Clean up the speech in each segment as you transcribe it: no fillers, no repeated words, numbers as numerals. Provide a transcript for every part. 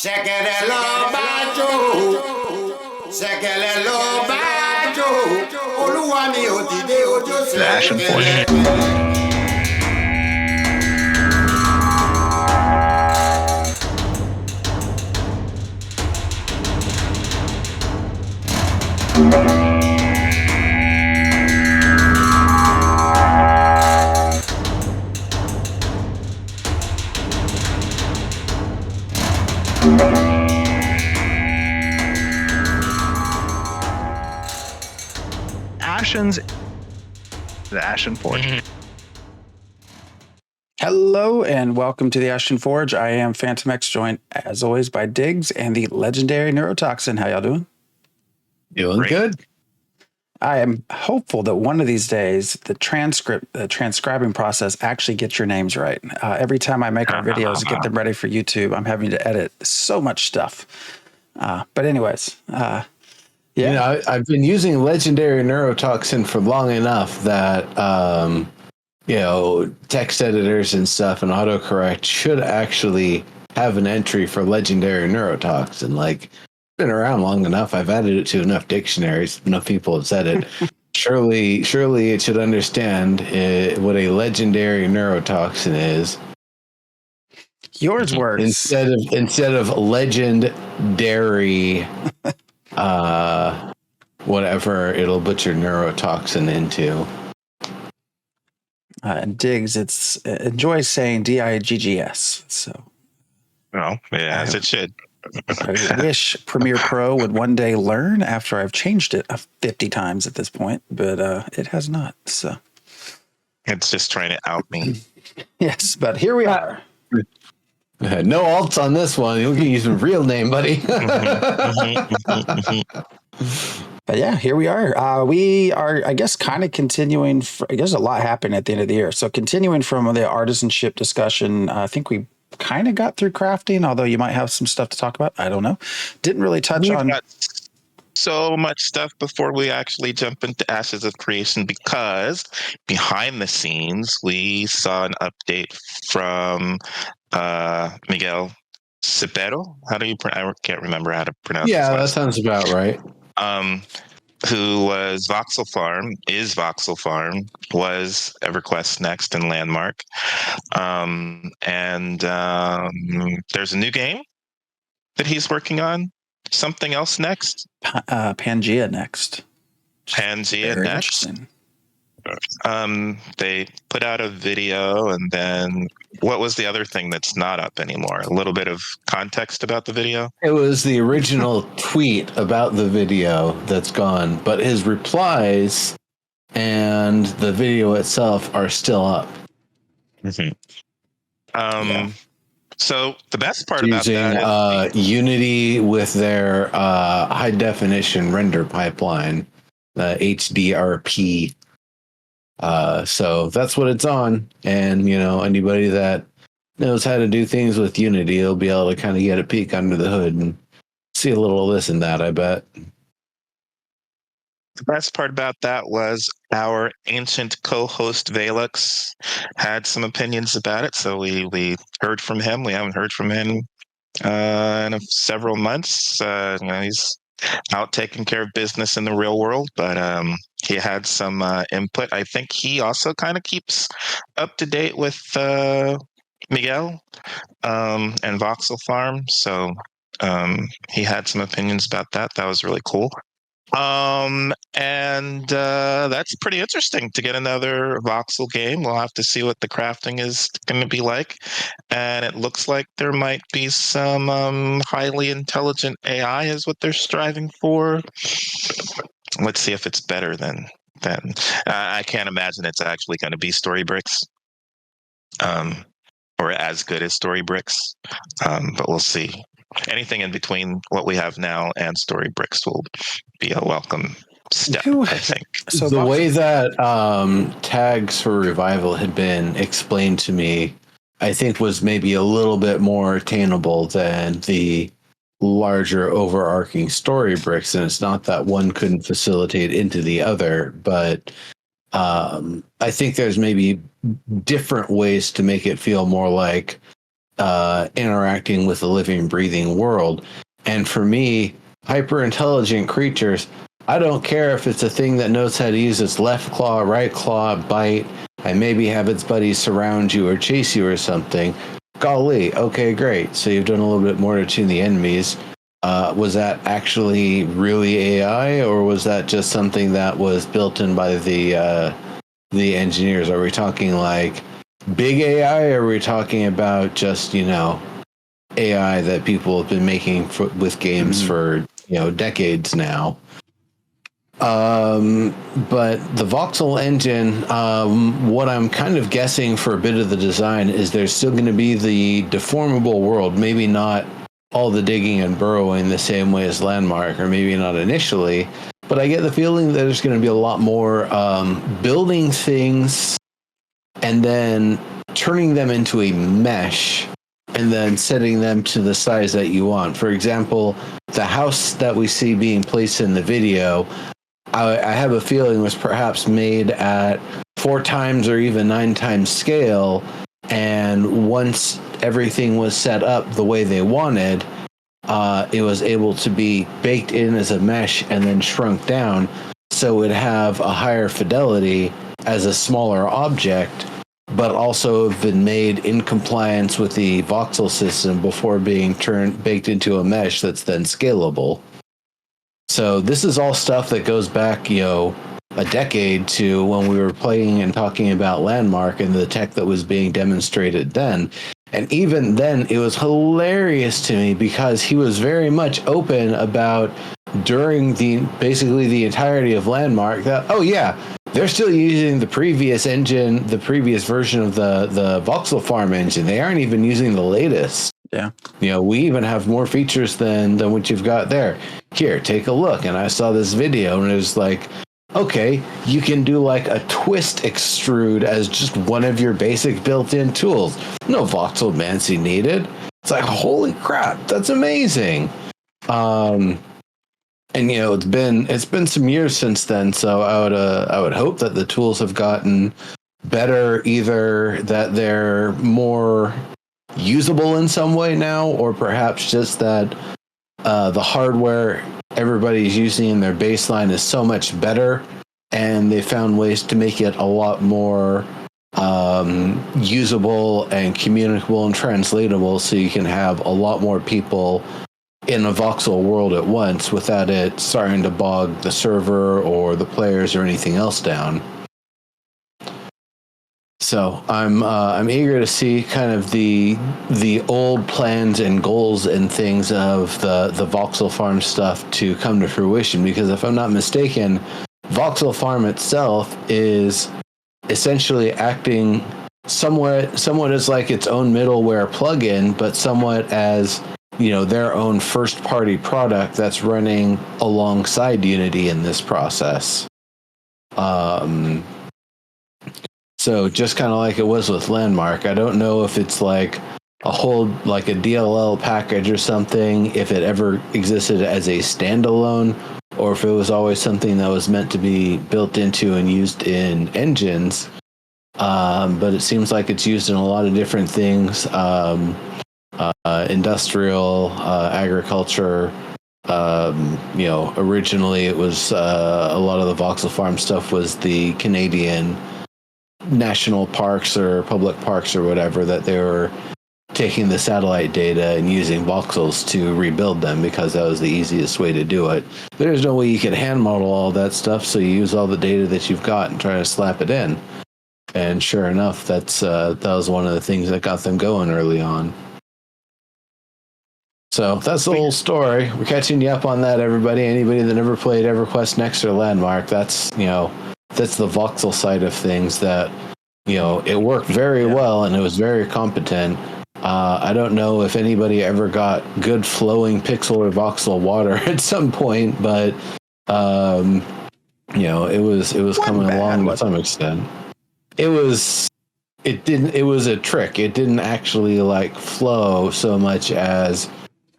Ṣẹ̀kẹ̀rẹ̀ lọ bá jó, ṣẹ̀kẹ̀rẹ̀ lọ bá jó, olúwa mi ò dìde ojú Ashen Forge. ṣẹ̀kẹ̀rẹ̀. The Ashen Forge. Hello and welcome to the Ashen Forge. I am Phantom X, joined as always by Diggs and the legendary Neurotoxin. How y'all doing? Doing good. I am hopeful that one of these days the transcribing process actually gets your names right. Every time I make our videos, get them ready for YouTube, I'm having to edit so much stuff. But anyways, yeah. You know, I've been using legendary neurotoxin for long enough that, you know, text editors and stuff and autocorrect should actually have an entry for legendary neurotoxin. Like, it's been around long enough. I've added it to enough dictionaries. Enough people have said it. Surely it should understand what a legendary neurotoxin is. Yours works. Instead of legendary... whatever it'll put your neurotoxin into. And Diggs, it's enjoy saying DIGGS. So, Well, yeah, as it should. I wish Premiere Pro would one day learn after I've changed it 50 times at this point, but it has not. So It's just trying to out me. yes, but here we are. No alts on this one. You'll use a real name, buddy. But yeah, here we are. We are, I guess, kind of continuing. I guess a lot happened at the end of the year. So continuing from the artisanship discussion, I think we kind of got through crafting, although you might have some stuff to talk about. I don't know. Didn't really touch on so much stuff before we actually jump into Ashes of Creation, because behind the scenes, we saw an update from Miguel Cepero. How do you I can't remember how to pronounce Yeah, his that sounds about right. Who was Voxel Farm, is Voxel Farm, was EverQuest Next and Landmark. There's a new game that he's working on. Something else next? Pangea next. Pangea next. They put out a video, and then what was the other thing that's not up anymore? A little bit of context about the video. It was the original tweet about the video that's gone, but his replies and the video itself are still up. Mm-hmm. So the best part about that is Unity with their high definition render pipeline, HDRP. So that's what it's on. And, you know, anybody that knows how to do things with Unity will be able to kind of get a peek under the hood and see a little of this and that, I bet. The best part about that was our ancient co-host Velux had some opinions about it. So we heard from him. We haven't heard from him in several months. You know, he's out taking care of business in the real world, but he had some input. I think he also kind of keeps up to date with Miguel and Voxel Farm. So he had some opinions about that. That was really cool. That's pretty interesting to get another Voxel game. We'll have to see what the crafting is going to be like. And it looks like there might be some highly intelligent AI is what they're striving for. Let's see if it's better than I can't imagine it's actually going to be Storybricks, or as good as Storybricks. But we'll see. Anything in between what we have now and Storybricks will be a welcome step, I think. So the way that tags for revival had been explained to me, I think was maybe a little bit more attainable than the larger overarching Storybricks. And it's not that one couldn't facilitate into the other, but I think there's maybe different ways to make it feel more like interacting with the living, breathing world. And for me, hyper intelligent creatures, I don't care if it's a thing that knows how to use its left claw, right claw, bite, and maybe have its buddies surround you or chase you or something. Golly, okay, great. So you've done a little bit more to tune the enemies. Was that actually really AI, or was that just something that was built in by the engineers? Are we talking like big AI, or are we talking about just, AI that people have been making with games for, decades now? But the Voxel engine, what I'm kind of guessing for a bit of the design is there's still going to be the deformable world, maybe not all the digging and burrowing the same way as Landmark, or maybe not initially, but I get the feeling that there's going to be a lot more building things and then turning them into a mesh and then setting them to the size that you want. For example, the house that we see being placed in the video, I have a feeling was perhaps made at 4 times or even 9 times scale, and once everything was set up the way they wanted, it was able to be baked in as a mesh and then shrunk down, so it would have a higher fidelity as a smaller object, but also have been made in compliance with the Voxel system before being baked into a mesh that's then scalable. So this is all stuff that goes back, a decade to when we were playing and talking about Landmark and the tech that was being demonstrated then. And even then, it was hilarious to me because he was very much open about, during basically the entirety of Landmark, that, oh yeah, they're still using the previous engine, the previous version of the Voxel Farm engine. They aren't even using the latest. Yeah. We even have more features than what you've got there. Here, take a look. And I saw this video and it was like, okay, you can do like a twist extrude as just one of your basic built-in tools. No voxel mancy needed. It's like, holy crap, that's amazing. And it's been some years since then, so I would hope that the tools have gotten better, either that they're more usable in some way now, or perhaps just that the hardware everybody's using in their baseline is so much better, and they found ways to make it a lot more usable and communicable and translatable, so you can have a lot more people in a voxel world at once without it starting to bog the server or the players or anything else down. So I'm eager to see kind of the old plans and goals and things of the Voxel Farm stuff to come to fruition, because if I'm not mistaken, Voxel Farm itself is essentially acting somewhat as like its own middleware plugin, but somewhat as their own first party product that's running alongside Unity in this process. So just kind of like it was with Landmark, I don't know if it's like a whole, like a DLL package or something, if it ever existed as a standalone, or if it was always something that was meant to be built into and used in engines. But it seems like it's used in a lot of different things. Industrial, agriculture. Originally it was a lot of the Voxel Farm stuff was the Canadian national parks or public parks or whatever, that they were taking the satellite data and using voxels to rebuild them because that was the easiest way to do it. There's no way you can hand model all that stuff, so you use all the data that you've got and try to slap it in. And sure enough, that was one of the things that got them going early on. So that's the whole story. We're catching you up on that, everybody. Anybody that never played EverQuest Next or Landmark, that's the voxel side of things. That it worked very well and it was very competent. I don't know if anybody ever got good flowing pixel or voxel water at some point, but it was coming along to some extent. It was a trick. It didn't actually like flow so much as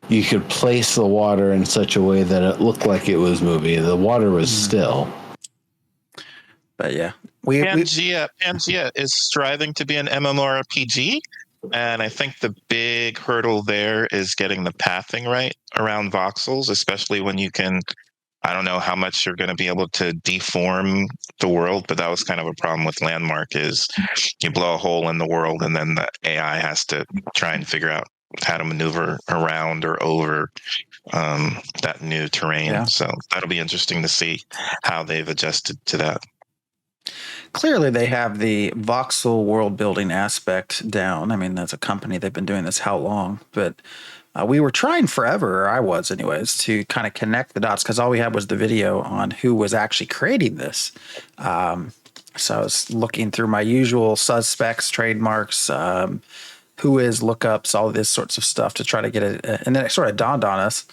you could place the water in such a way that it looked like it was moving. The water was still. But yeah, Pangea is striving to be an MMORPG. And I think the big hurdle there is getting the pathing right around voxels, especially when you can, I don't know how much you're going to be able to deform the world, but that was kind of a problem with Landmark is you blow a hole in the world and then the AI has to try and figure out how to maneuver around or over that new terrain. Yeah. So that'll be interesting to see how they've adjusted to that. Clearly, they have the voxel world building aspect down. I mean, as a company, they've been doing this how long? But we were trying forever, or I was, anyways, to kind of connect the dots because all we had was the video on who was actually creating this. So I was looking through my usual suspects, trademarks, who is lookups, all this sorts of stuff to try to get it. And then it sort of dawned on us,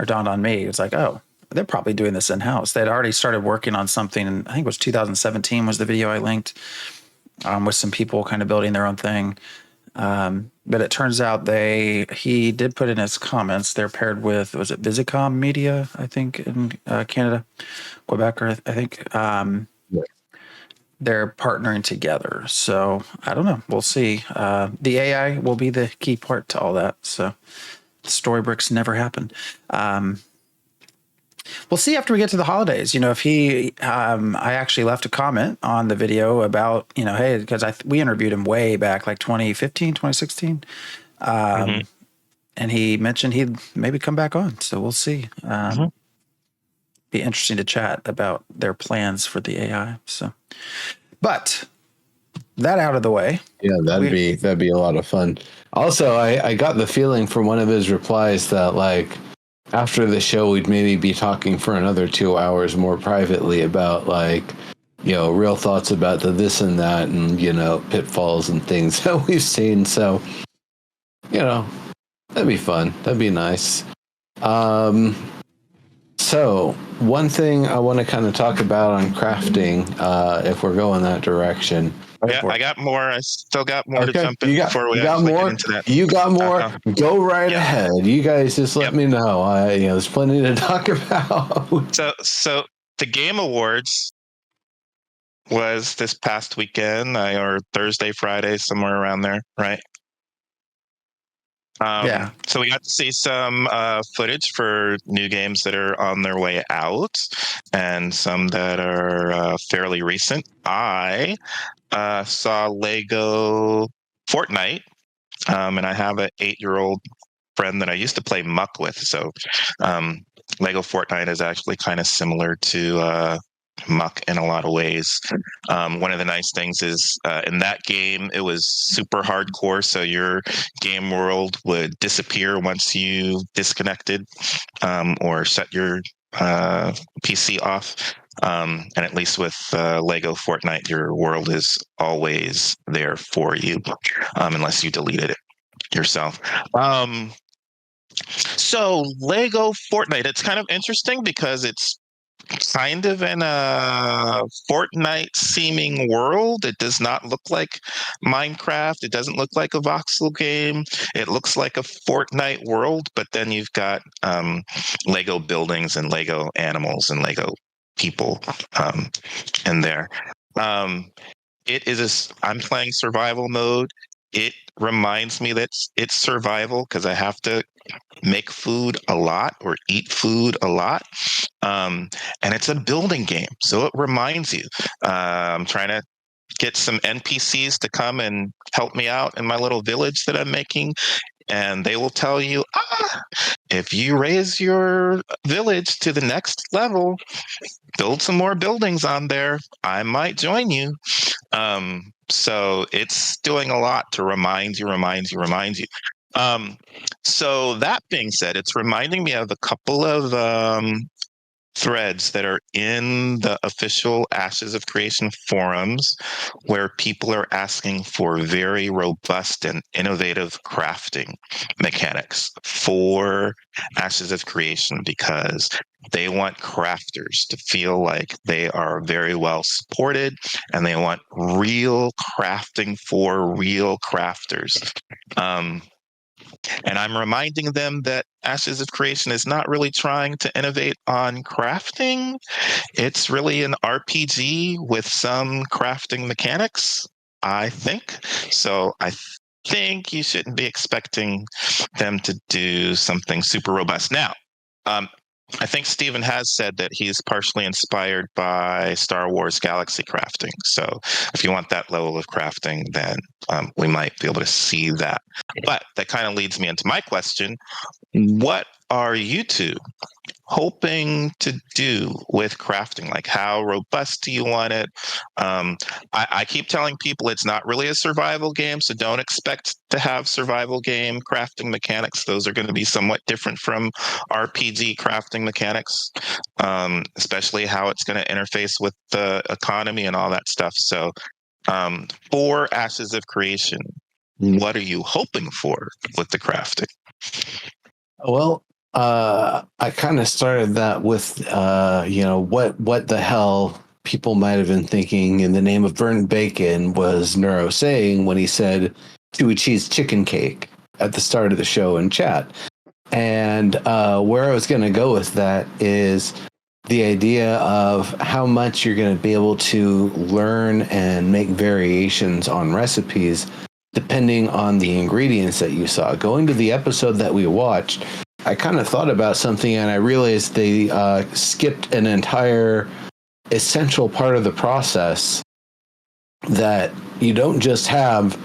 or dawned on me. It's like, oh, they're probably doing this in house. They'd already started working on something, and I think it was 2017 was the video I linked, with some people kind of building their own thing. But it turns out he did put in his comments they're paired with, was it Visicom Media, I think, in Canada, Quebec, or I think. They're partnering together. So I don't know. We'll see. The AI will be the key part to all that. So Storybricks never happened. We'll see after we get to the holidays. You know, if I actually left a comment on the video about, you know, hey, because we interviewed him way back, like 2015, 2016. And he mentioned he'd maybe come back on. So we'll see. Be interesting to chat about their plans for the AI. So, but that out of the way. Yeah, that'd be a lot of fun. Also, I got the feeling from one of his replies that like after the show we'd maybe be talking for another 2 hours more privately about like, you know, real thoughts about the this and that and, you know, pitfalls and things that we've seen. So, you know, that'd be fun. That'd be nice. So one thing I want to kind of talk about on crafting, if we're going that direction. Yeah, I got more. I still got more to jump in before we got actually more? get into that. You got more? Go right ahead. You guys just let me know. You know, there's plenty to talk about. So the Game Awards was this past weekend, or Thursday, Friday, somewhere around there, right? So we got to see some footage for new games that are on their way out and some that are fairly recent. I saw Lego Fortnite, and I have an 8-year-old friend that I used to play Muck with. So Lego Fortnite is actually kind of similar to Muck in a lot of ways. One of the nice things is in that game, it was super hardcore. So your game world would disappear once you disconnected or shut your PC off. And at least with Lego Fortnite, your world is always there for you, unless you deleted it yourself. So Lego Fortnite, it's kind of interesting because it's kind of in a Fortnite seeming world. It does not look like Minecraft. It doesn't look like a voxel game. It looks like a Fortnite world, but then you've got Lego buildings and Lego animals and Lego people in there. I'm playing survival mode. It reminds me that it's survival because I have to make food a lot or eat food a lot. And it's a building game. So it reminds you. I'm trying to get some NPCs to come and help me out in my little village that I'm making. And they will tell you, if you raise your village to the next level, build some more buildings on there, I might join you. So it's doing a lot to remind you. So that being said, it's reminding me of a couple of threads that are in the official Ashes of Creation forums where people are asking for very robust and innovative crafting mechanics for Ashes of Creation because they want crafters to feel like they are very well supported and they want real crafting for real crafters. And I'm reminding them that Ashes of Creation is not really trying to innovate on crafting. It's really an RPG with some crafting mechanics, I think. So think you shouldn't be expecting them to do something super robust. Now, I think Steven has said that he's partially inspired by Star Wars galaxy crafting. So if you want that level of crafting, then we might be able to see that. But that kind of leads me into my question. What are you two hoping to do with crafting? Like, how robust do you want it? I keep telling people it's not really a survival game, so don't expect to have survival game crafting mechanics. Those are going to be somewhat different from RPG crafting mechanics, especially how it's going to interface with the economy and all that stuff. So for Ashes of Creation, what are you hoping for with the crafting? Well, I kind of started that with, what the hell people might have been thinking in the name of burnt bacon was Neuro saying when he said chewy cheese chicken cake at the start of the show in chat. And where I was going to go with that is the idea of how much you're going to be able to learn and make variations on recipes depending on the ingredients that you saw. Going to the episode that we watched, I kind of thought about something and I realized they skipped an entire essential part of the process, that you don't just have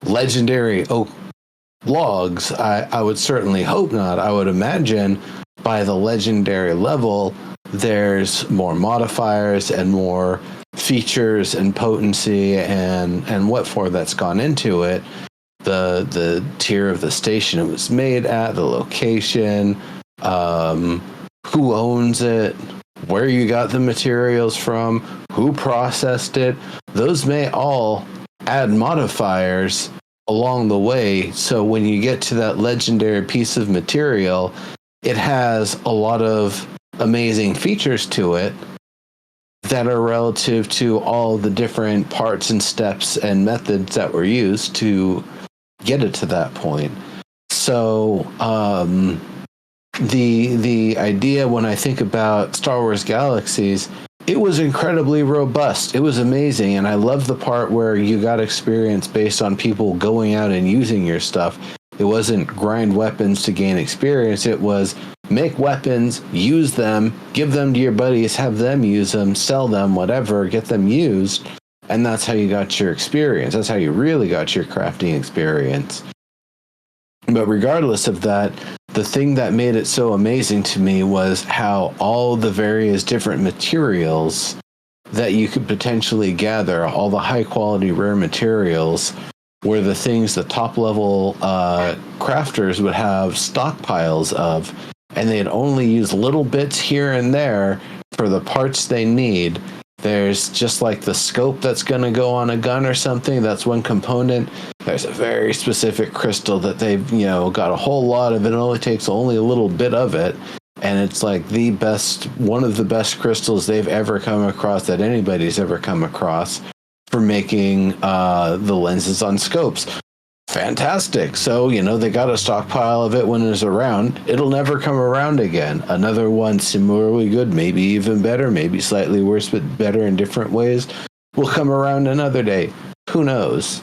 legendary oak logs. I would certainly hope not. I would imagine by the legendary level, there's more modifiers and more features and potency and what for that's gone into it. The tier of the station it was made at, the location, who owns it, where you got the materials from, who processed it. Those may all add modifiers along the way. So when you get to that legendary piece of material, it has a lot of amazing features to it that are relative to all the different parts and steps and methods that were used to get it to that point. So the idea when I think about Star Wars Galaxies, it was incredibly robust. It was amazing. And I love the part where you got experience based on people going out and using your stuff. It wasn't grind weapons to gain experience. It was make weapons, use them, give them to your buddies, have them use them, sell them, whatever, get them used. And that's how you got your experience. That's how you really got your crafting experience. But regardless of that, the thing that made it so amazing to me was how all the various different materials that you could potentially gather, all the high quality rare materials, were the things the top level crafters would have stockpiles of, and they'd only use little bits here and there for the parts they need. There's just like the scope that's going to go on a gun or something. That's one component. There's a very specific crystal that they've, got a whole lot of it. It only takes only a little bit of it. And it's like one of the best crystals they've ever come across, that anybody's ever come across, for making the lenses on scopes. Fantastic. So, they got a stockpile of it when it's around. It'll never come around again. Another one similarly good, maybe even better, maybe slightly worse, but better in different ways, will come around another day. Who knows?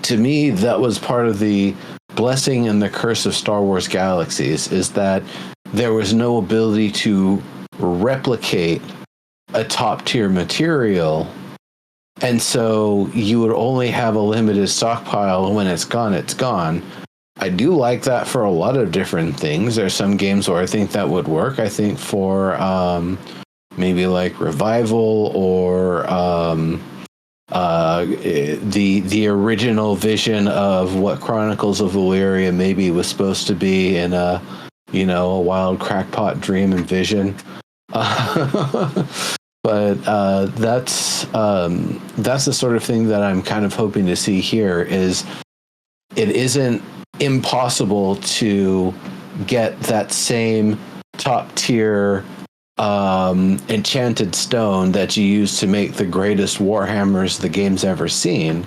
To me, that was part of the blessing and the curse of Star Wars Galaxies, is that there was no ability to replicate a top-tier material. And so you would only have a limited stockpile. When it's gone, it's gone. I do like that for a lot of different things. There's some games where I think that would work. I think for maybe like Revival or the original vision of what Chronicles of Valyria maybe was supposed to be in a wild crackpot dream and vision. But that's the sort of thing that I'm kind of hoping to see here. Is it isn't impossible to get that same top tier enchanted stone that you use to make the greatest warhammers the game's ever seen.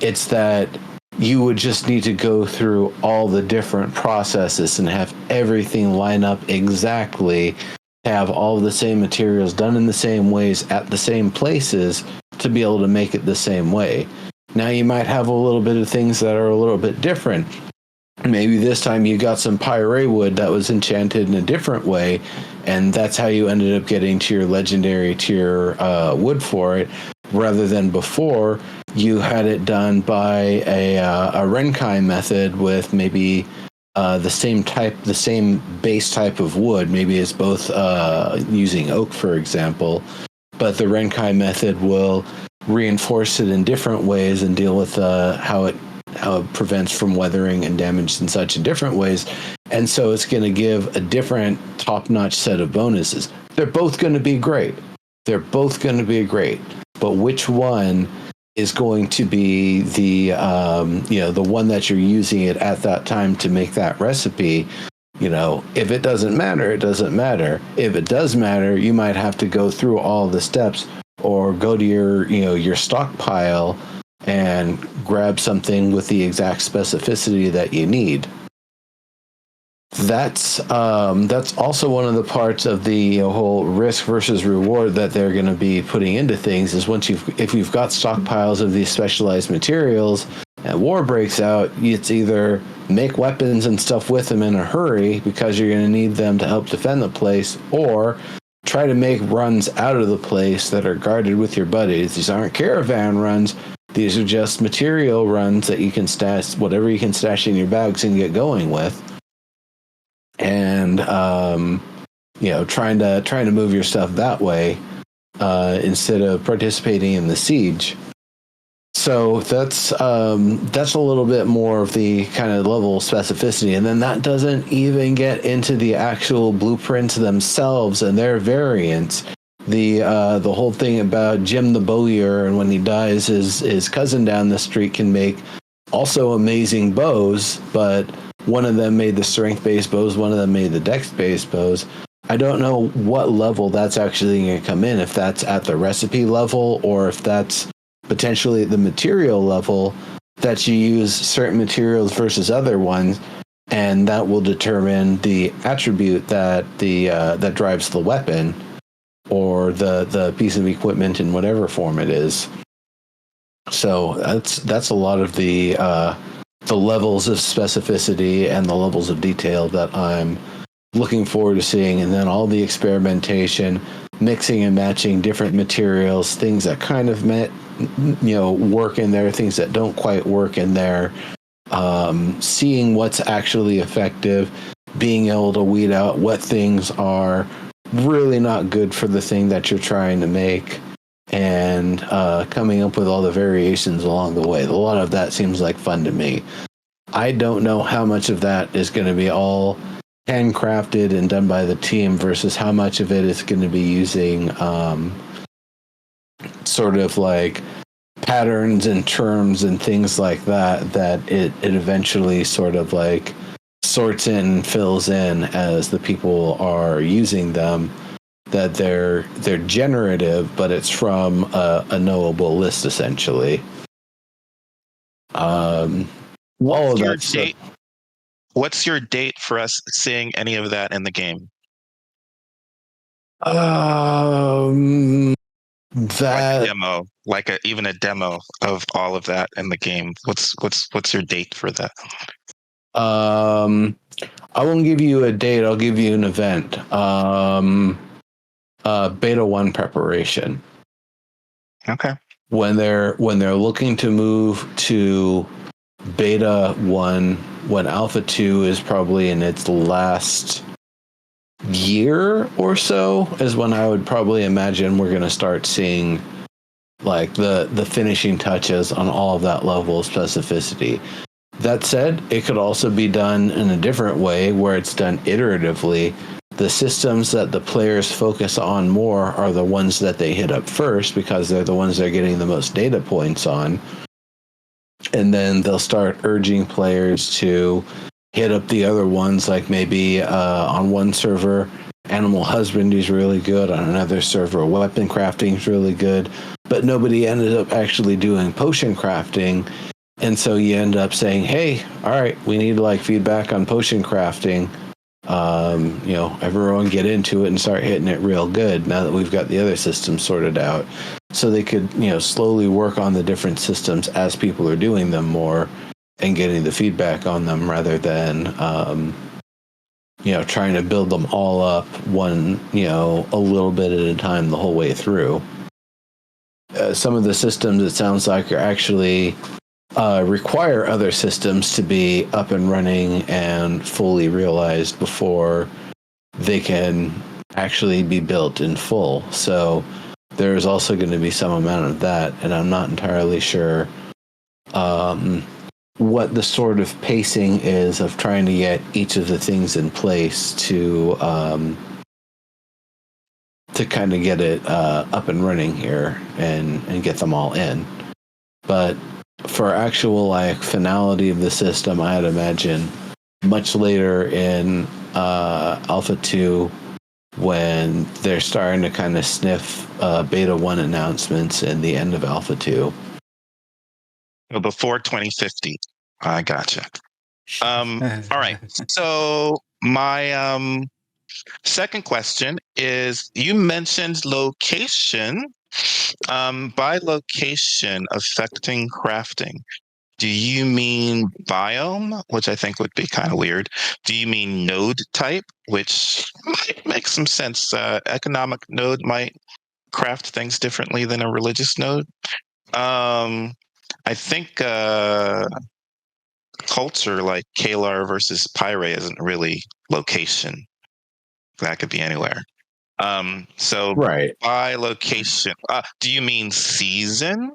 It's that you would just need to go through all the different processes and have everything line up exactly, have all the same materials done in the same ways at the same places to be able to make it the same way. Now you might have a little bit of things that are a little bit different. Maybe this time you got some pyrite wood that was enchanted in a different way, and that's how you ended up getting to your legendary tier wood for it, rather than before you had it done by a Renkai method with maybe the same base type of wood. Maybe it's both using oak, for example, but the Renkai method will reinforce it in different ways and deal with how it prevents from weathering and damage and such in different ways. And so it's going to give a different top-notch set of bonuses. They're both going to be great. But which one is going to be the the one that you're using it at that time to make that recipe? If it doesn't matter, it doesn't matter. If it does matter, you might have to go through all the steps or go to your stockpile and grab something with the exact specificity that you need. That's also one of the parts of the whole risk versus reward that they're going to be putting into things is if you've got stockpiles of these specialized materials and war breaks out, it's either make weapons and stuff with them in a hurry because you're going to need them to help defend the place, or try to make runs out of the place that are guarded with your buddies. These aren't caravan runs. These are just material runs that you can stash, whatever you can stash in your bags and get going with. And, trying to move your stuff that way instead of participating in the siege. So that's a little bit more of the kind of level of specificity. And then that doesn't even get into the actual blueprints themselves and their variants. The whole thing about Jim the Bowyer, and when he dies, his cousin down the street can make also amazing bows, but one of them made the strength-based bows, one of them made the dex-based bows. I don't know what level that's actually going to come in, if that's at the recipe level or if that's potentially at the material level, that you use certain materials versus other ones, and that will determine the attribute that that drives the weapon or the piece of equipment in whatever form it is. So that's a lot of the levels of specificity and the levels of detail that I'm looking forward to seeing. And then all the experimentation, mixing and matching different materials, things that kind of work in there, things that don't quite work in there, seeing what's actually effective, being able to weed out what things are really not good for the thing that you're trying to make, and coming up with all the variations along the way. A lot of that seems like fun to me. I don't know how much of that is going to be all handcrafted and done by the team versus how much of it is going to be using sort of like patterns and terms and things like that it eventually sort of like sorts in and fills in as the people are using them, that they're generative, but it's from a knowable list essentially. What's your date for us seeing any of that in the game? That demo, even a demo of all of that in the game. What's your date for that? I won't give you a date. I'll give you an event. Beta 1 preparation. Okay. When they're looking to move to Beta 1, when Alpha 2 is probably in its last year or so, is when I would probably imagine we're going to start seeing like the finishing touches on all of that level of specificity. That said, it could also be done in a different way where it's done iteratively. The systems that the players focus on more are the ones that they hit up first because they're the ones they're getting the most data points on. And then they'll start urging players to hit up the other ones, like maybe on one server, animal husbandry is really good. On another server, weapon crafting is really good. But nobody ended up actually doing potion crafting. And so you end up saying, hey, all right, we need like feedback on potion crafting. Everyone get into it and start hitting it real good now that we've got the other system sorted out. so they could, slowly work on the different systems as people are doing them more and getting the feedback on them rather than, trying to build them all up one, a little bit at a time the whole way through. Some of the systems, it sounds like, are actually require other systems to be up and running and fully realized before they can actually be built in full. So there's also going to be some amount of that, and I'm not entirely sure what the sort of pacing is of trying to get each of the things in place to kind of get it up and running here and get them all in. But for actual finality of the system, I'd imagine much later in Alpha 2, when they're starting to kind of sniff Beta 1 announcements in the end of Alpha 2. Well, before 2050. I gotcha. All right. So my second question is, you mentioned location. By location affecting crafting, do you mean biome, which I think would be kind of weird? Do you mean node type, which might make some sense? Economic node might craft things differently than a religious node. I think culture like Kalar versus Pyre isn't really location. That could be anywhere. So Right. by location, do you mean season?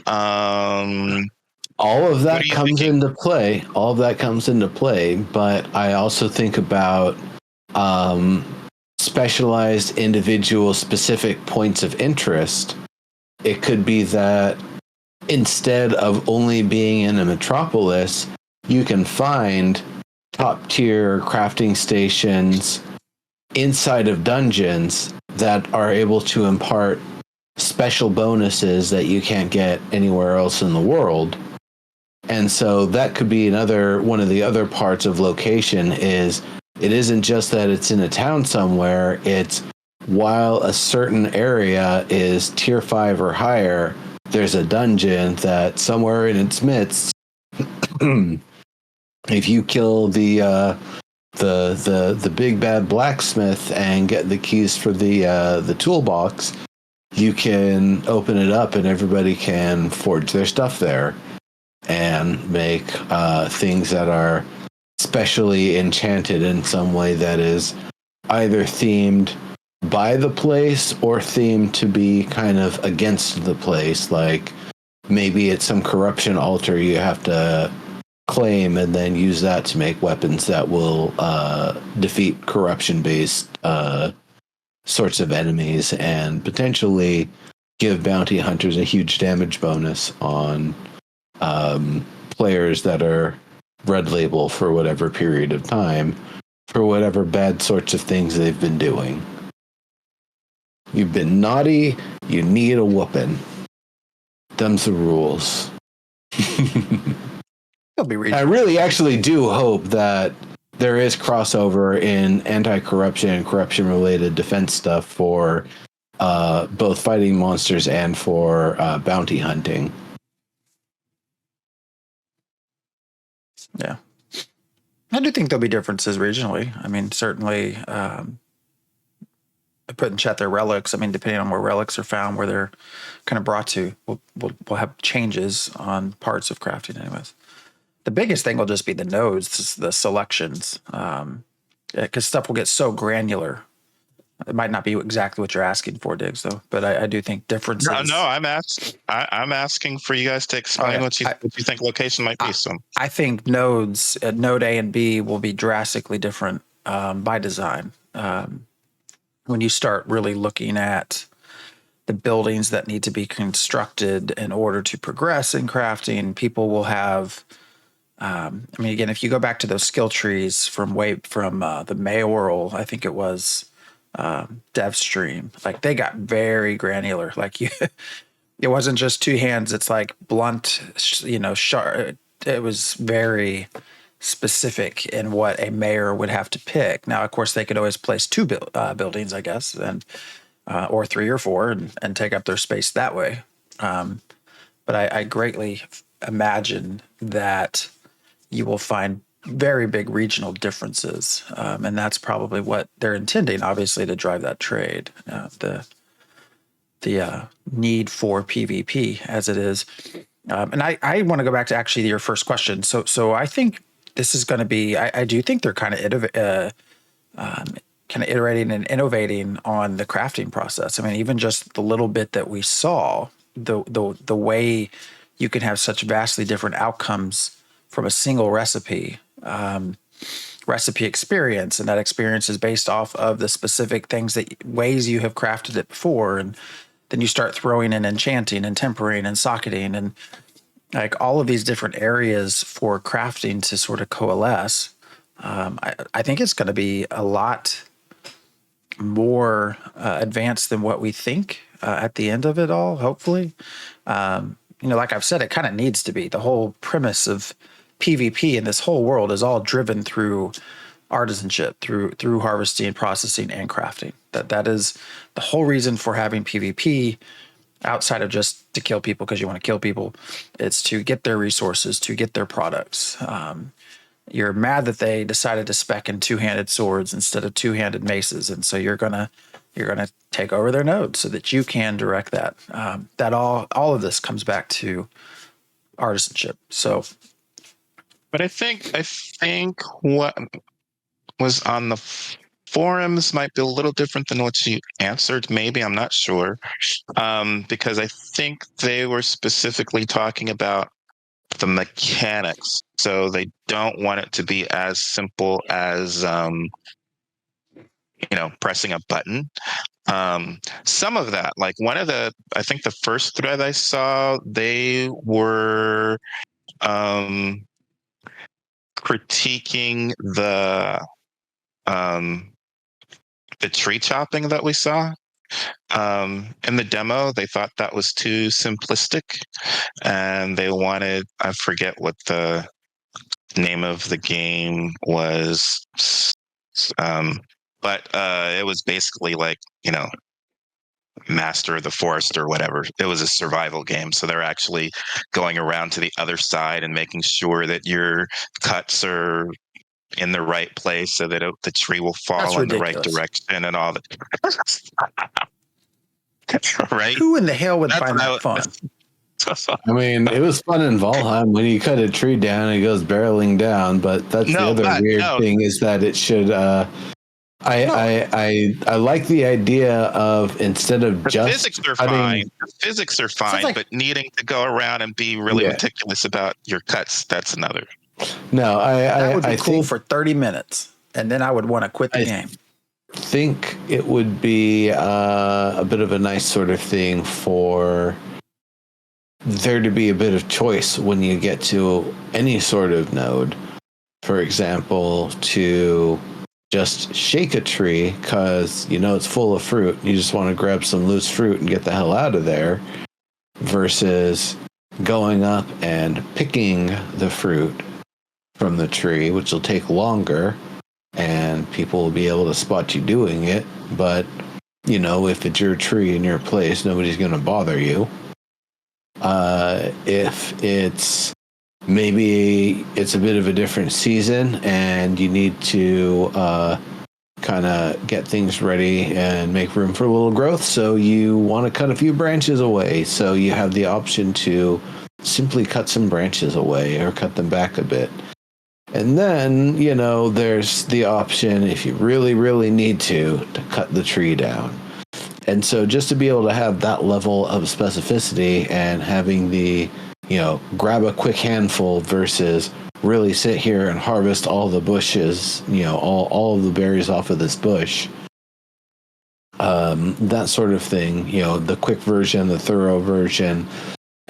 All of that comes thinking? into play. All of that comes into play, but I also think about specialized individual specific points of interest. It could be that instead of only being in a metropolis, you can find top tier crafting stations inside of dungeons that are able to impart special bonuses that you can't get anywhere else in the world. And so that could be another one of the other parts of location. Is it isn't just that it's in a town somewhere, it's while a certain area is tier 5 or higher, there's a dungeon that somewhere in its midst, if you kill the big bad blacksmith and get the keys for the toolbox, you can open it up and everybody can forge their stuff there and make things that are specially enchanted in some way that is either themed by the place or themed to be kind of against the place. Like maybe it's some corruption altar you have to claim and then use that to make weapons that will defeat corruption-based sorts of enemies and potentially give bounty hunters a huge damage bonus on players that are red label for whatever period of time for whatever bad sorts of things they've been doing. You've been naughty, you need a whooping. Them's the rules. I really actually do hope that there is crossover in anti-corruption and corruption-related defense stuff for both fighting monsters and for bounty hunting. Yeah. I do think there'll be differences regionally. I mean, certainly put in chat their relics. I mean, depending on where relics are found, where they're kind of brought to, we'll have changes on parts of crafting anyways. The biggest thing will just be the nodes, the selections, because stuff will get so granular. It might not be exactly what you're asking for, Diggs, though. But I do think differences. No, I'm asking for you guys to explain what you think location might be. So I think nodes at node A and B will be drastically different by design. When you start really looking at the buildings that need to be constructed in order to progress in crafting, people will have. I mean, again, if you go back to those skill trees from the mayoral, I think it was dev stream, like they got very granular. Like it wasn't just two hands. It's like blunt, sharp. It was very specific in what a mayor would have to pick. Now, of course, they could always place two buildings, I guess, and or 3 or 4 and take up their space that way. But I greatly imagine that you will find very big regional differences. And that's probably what they're intending, obviously, to drive that trade. The need for PvP as it is. And I want to go back to actually your first question. So I think this is going to be, I do think they're kind of iterating and innovating on the crafting process. I mean, even just the little bit that we saw, the way you can have such vastly different outcomes from a single recipe experience, and that experience is based off of the specific things ways you have crafted it before, and then you start throwing in enchanting and tempering and socketing and like all of these different areas for crafting to sort of coalesce. I think it's going to be a lot more advanced than what we think at the end of it all, hopefully. Like I've said, it kind of needs to be. The whole premise of PvP in this whole world is all driven through artisanship, through harvesting, processing, and crafting. That is the whole reason for having PvP, outside of just to kill people because you want to kill people. It's to get their resources, to get their products. You're mad that they decided to spec in two-handed swords instead of two-handed maces, and so you're gonna take over their nodes so that you can direct that. That all of this comes back to artisanship. So, but I think what was on the forums might be a little different than what you answered. Maybe, I'm not sure, because I think they were specifically talking about the mechanics. So they don't want it to be as simple as pressing a button. Some of that, like I think the first thread I saw, they were critiquing the tree chopping that we saw in the demo. They thought that was too simplistic, and they wanted, I forget what the name of the game was, but it was basically like, Master of the Forest or whatever. It was a survival game, so they're actually going around to the other side and making sure that your cuts are in the right place so that the tree will fall in the right direction and all that. Right? Who in the hell would find that fun? I mean, it was fun in Valheim when you cut a tree down, it goes barreling down. But that's the other weird thing is that it should. I like the idea of instead of the just physics are fine. The physics are fine, but needing to go around and be really meticulous about your cuts, that's another. No, that would be cool for 30 minutes, and then I would want to quit the game. I think it would be a bit of a nice sort of thing for there to be a bit of choice when you get to any sort of node. For example, to just shake a tree because it's full of fruit. You just want to grab some loose fruit and get the hell out of there, versus going up and picking the fruit from the tree, which will take longer, and people will be able to spot you doing it. But, if it's your tree in your place, nobody's going to bother you. If it's maybe it's a bit of a different season and you need to kind of get things ready and make room for a little growth, so you want to cut a few branches away, so you have the option to simply cut some branches away or cut them back a bit. And then, there's the option, if you really, really need to cut the tree down. And so just to be able to have that level of specificity and having the, grab a quick handful versus really sit here and harvest all the bushes, all of the berries off of this bush, that sort of thing, the quick version, the thorough version,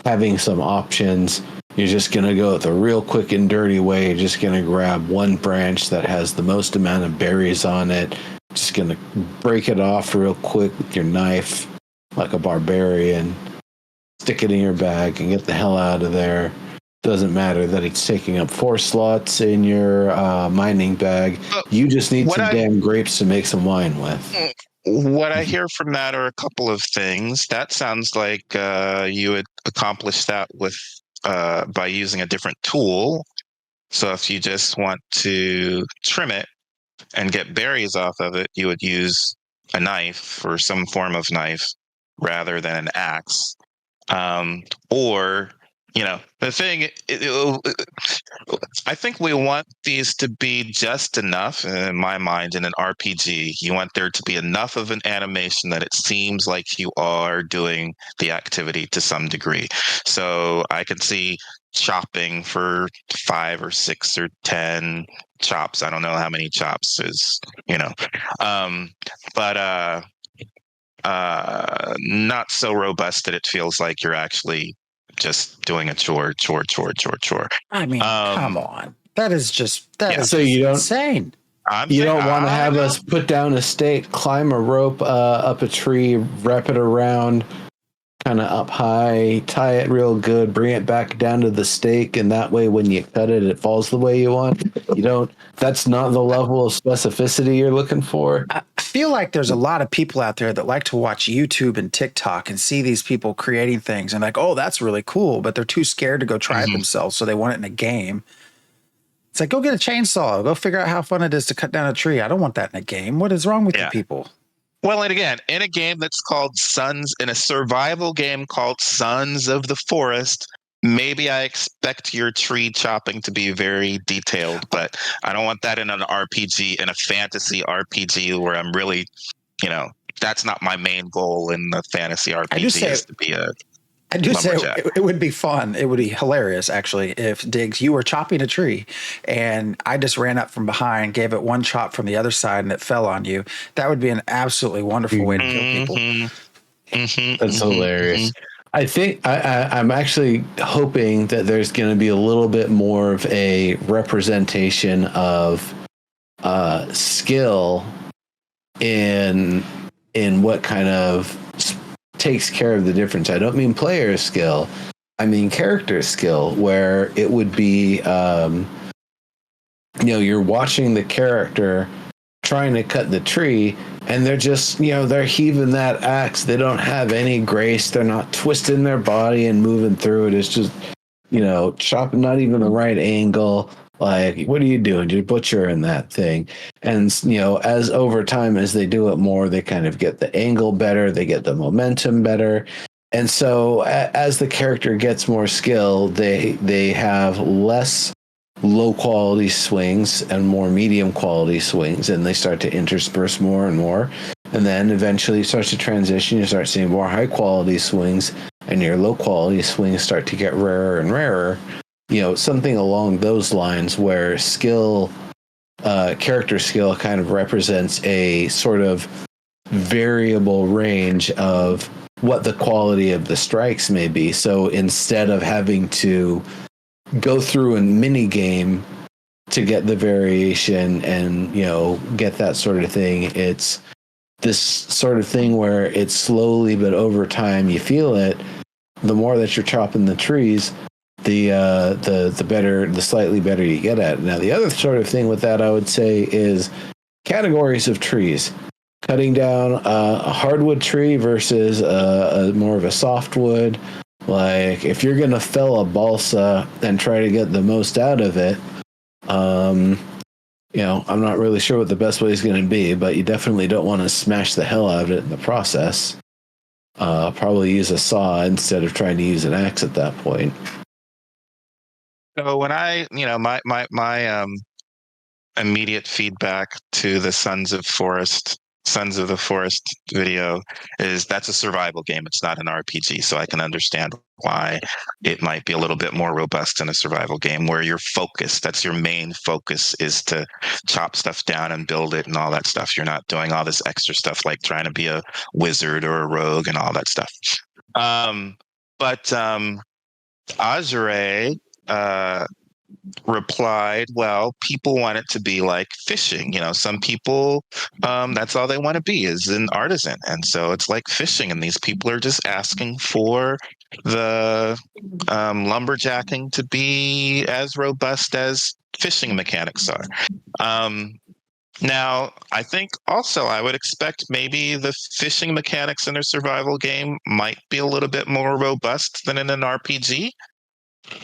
having some options. You're just going to go the real quick and dirty way. You're just going to grab one branch that has the most amount of berries on it. Just going to break it off real quick with your knife like a barbarian. Stick it in your bag and get the hell out of there. Doesn't matter that it's taking up 4 slots in your mining bag. You just need some damn grapes to make some wine with. What I hear from that are a couple of things. That sounds like you would accomplish that with by using a different tool. So if you just want to trim it and get berries off of it, you would use a knife or some form of knife rather than an axe. Or, the thing, I think we want these to be just enough, in my mind, in an RPG. You want there to be enough of an animation that it seems like you are doing the activity to some degree. So I can see chopping for 5 or 6 or 10 chops. I don't know how many chops is, but not so robust that it feels like you're actually just doing a chore. I mean, come on. That is just So you don't insane. You don't want to have us put down a stake, climb a rope up a tree, wrap it around, kind of up high, tie it real good, bring it back down to the stake, and that way when you cut it, it falls the way you want. You don't. That's not the level of specificity you're looking for. I feel like there's a lot of people out there that like to watch YouTube and TikTok and see these people creating things and like, oh, that's really cool, but they're too scared to go try it themselves, so they want it in a game. It's like, go get a chainsaw. Go figure out how fun it is to cut down a tree. I don't want that in a game. What is wrong with you people? Well, and again, in a game that's called in a survival game called Sons of the Forest, maybe I expect your tree chopping to be very detailed, but I don't want that in an RPG, in a fantasy RPG where I'm really, that's not my main goal in the fantasy RPG is to be a I do say it would be fun. It would be hilarious, actually, if Diggs, you were chopping a tree and I just ran up from behind, gave it one chop from the other side, and it fell on you. That would be an absolutely wonderful way to kill people. That's hilarious. I think I'm actually hoping that there's going to be a little bit more of a representation of skill in what kind of takes care of the difference. I don't mean player skill. I mean character skill, where it would be, you're watching the character trying to cut the tree and they're just, they're heaving that axe. They don't have any grace. They're not twisting their body and moving through it. It's just, chopping not even the right angle. Like, what are you doing? You're butchering that thing. And, as over time, as they do it more, they kind of get the angle better. They get the momentum better. And so as the character gets more skill, they have less low quality swings and more medium quality swings. And they start to intersperse more and more. And then eventually it starts to transition. You start seeing more high quality swings and your low quality swings start to get rarer and rarer. Something along those lines where character skill kind of represents a sort of variable range of what the quality of the strikes may be. So instead of having to go through a mini game to get the variation and, get that sort of thing, it's this sort of thing where it's slowly, but over time you feel it. The more that you're chopping the trees, the better, the slightly better you get at it. Now, the other sort of thing with that, I would say, is categories of trees. Cutting down a hardwood tree versus a more of a softwood. Like, if you're going to fell a balsa and try to get the most out of it, I'm not really sure what the best way is going to be, but you definitely don't want to smash the hell out of it in the process. Probably use a saw instead of trying to use an axe at that point. So when my immediate feedback to the Sons of the Forest video is that's a survival game. It's not an RPG. So I can understand why it might be a little bit more robust in a survival game where your focus, that's your main focus, is to chop stuff down and build it and all that stuff. You're not doing all this extra stuff like trying to be a wizard or a rogue and all that stuff. But Azure replied, well, people want it to be like fishing. Some people, that's all they want to be, is an artisan. And so it's like fishing. And these people are just asking for the lumberjacking to be as robust as fishing mechanics are. Now, I think also I would expect maybe the fishing mechanics in a survival game might be a little bit more robust than in an RPG.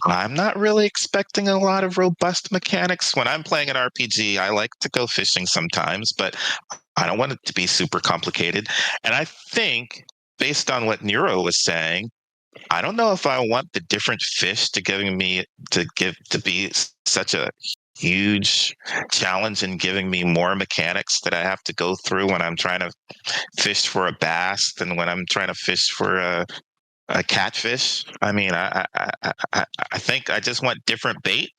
I'm not really expecting a lot of robust mechanics. When I'm playing an RPG, I like to go fishing sometimes, but I don't want it to be super complicated. And I think, based on what Nero was saying, I don't know if I want the different fish to be such a huge challenge in giving me more mechanics that I have to go through when I'm trying to fish for a bass than when I'm trying to fish for a catfish. I mean, I think I just want different bait,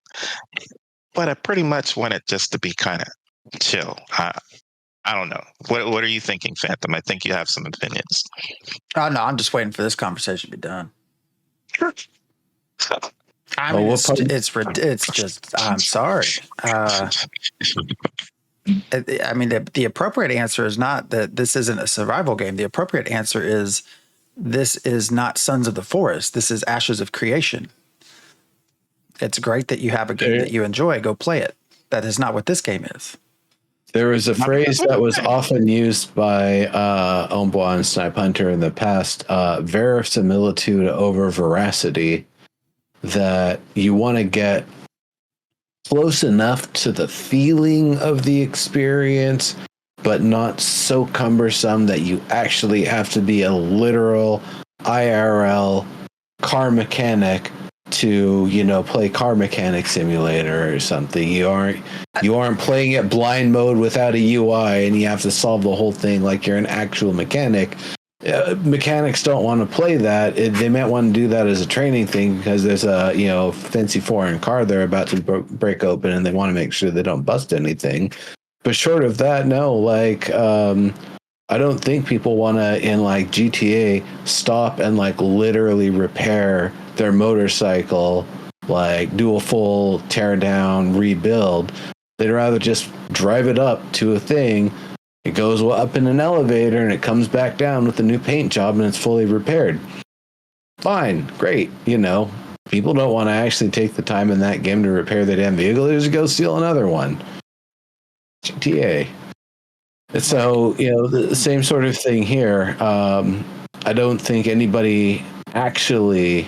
but I pretty much want it just to be kind of chill. I don't know. What are you thinking, Phantom? I think you have some opinions. Oh no, I'm just waiting for this conversation to be done. I Oh, mean, what part- it's just. I'm sorry. I mean, the appropriate answer is not that this isn't a survival game. The appropriate answer is this is not Sons of the Forest. This is Ashes of Creation. It's great that you have a game that you enjoy. Go play it. That is not what this game is. There was a phrase that was often used by Omboa and Snipe Hunter in the past, verisimilitude over veracity, that you want to get close enough to the feeling of the experience, but not so cumbersome that you actually have to be a literal IRL car mechanic to, play Car Mechanic Simulator or something. You aren't playing it blind mode without a UI and you have to solve the whole thing like you're an actual mechanic. Mechanics don't want to play that. They might want to do that as a training thing because there's a fancy foreign car they're about to break open and they want to make sure they don't bust anything. But short of that, no. I don't think people want to, in GTA, stop and literally repair their motorcycle, do a full tear down, rebuild. They'd rather just drive it up to a thing. It goes up in an elevator and it comes back down with a new paint job and it's fully repaired. Fine, great. People don't want to actually take the time in that game to repair their damn vehicle. They just go steal another one. GTA. So, the same sort of thing here. I don't think anybody actually,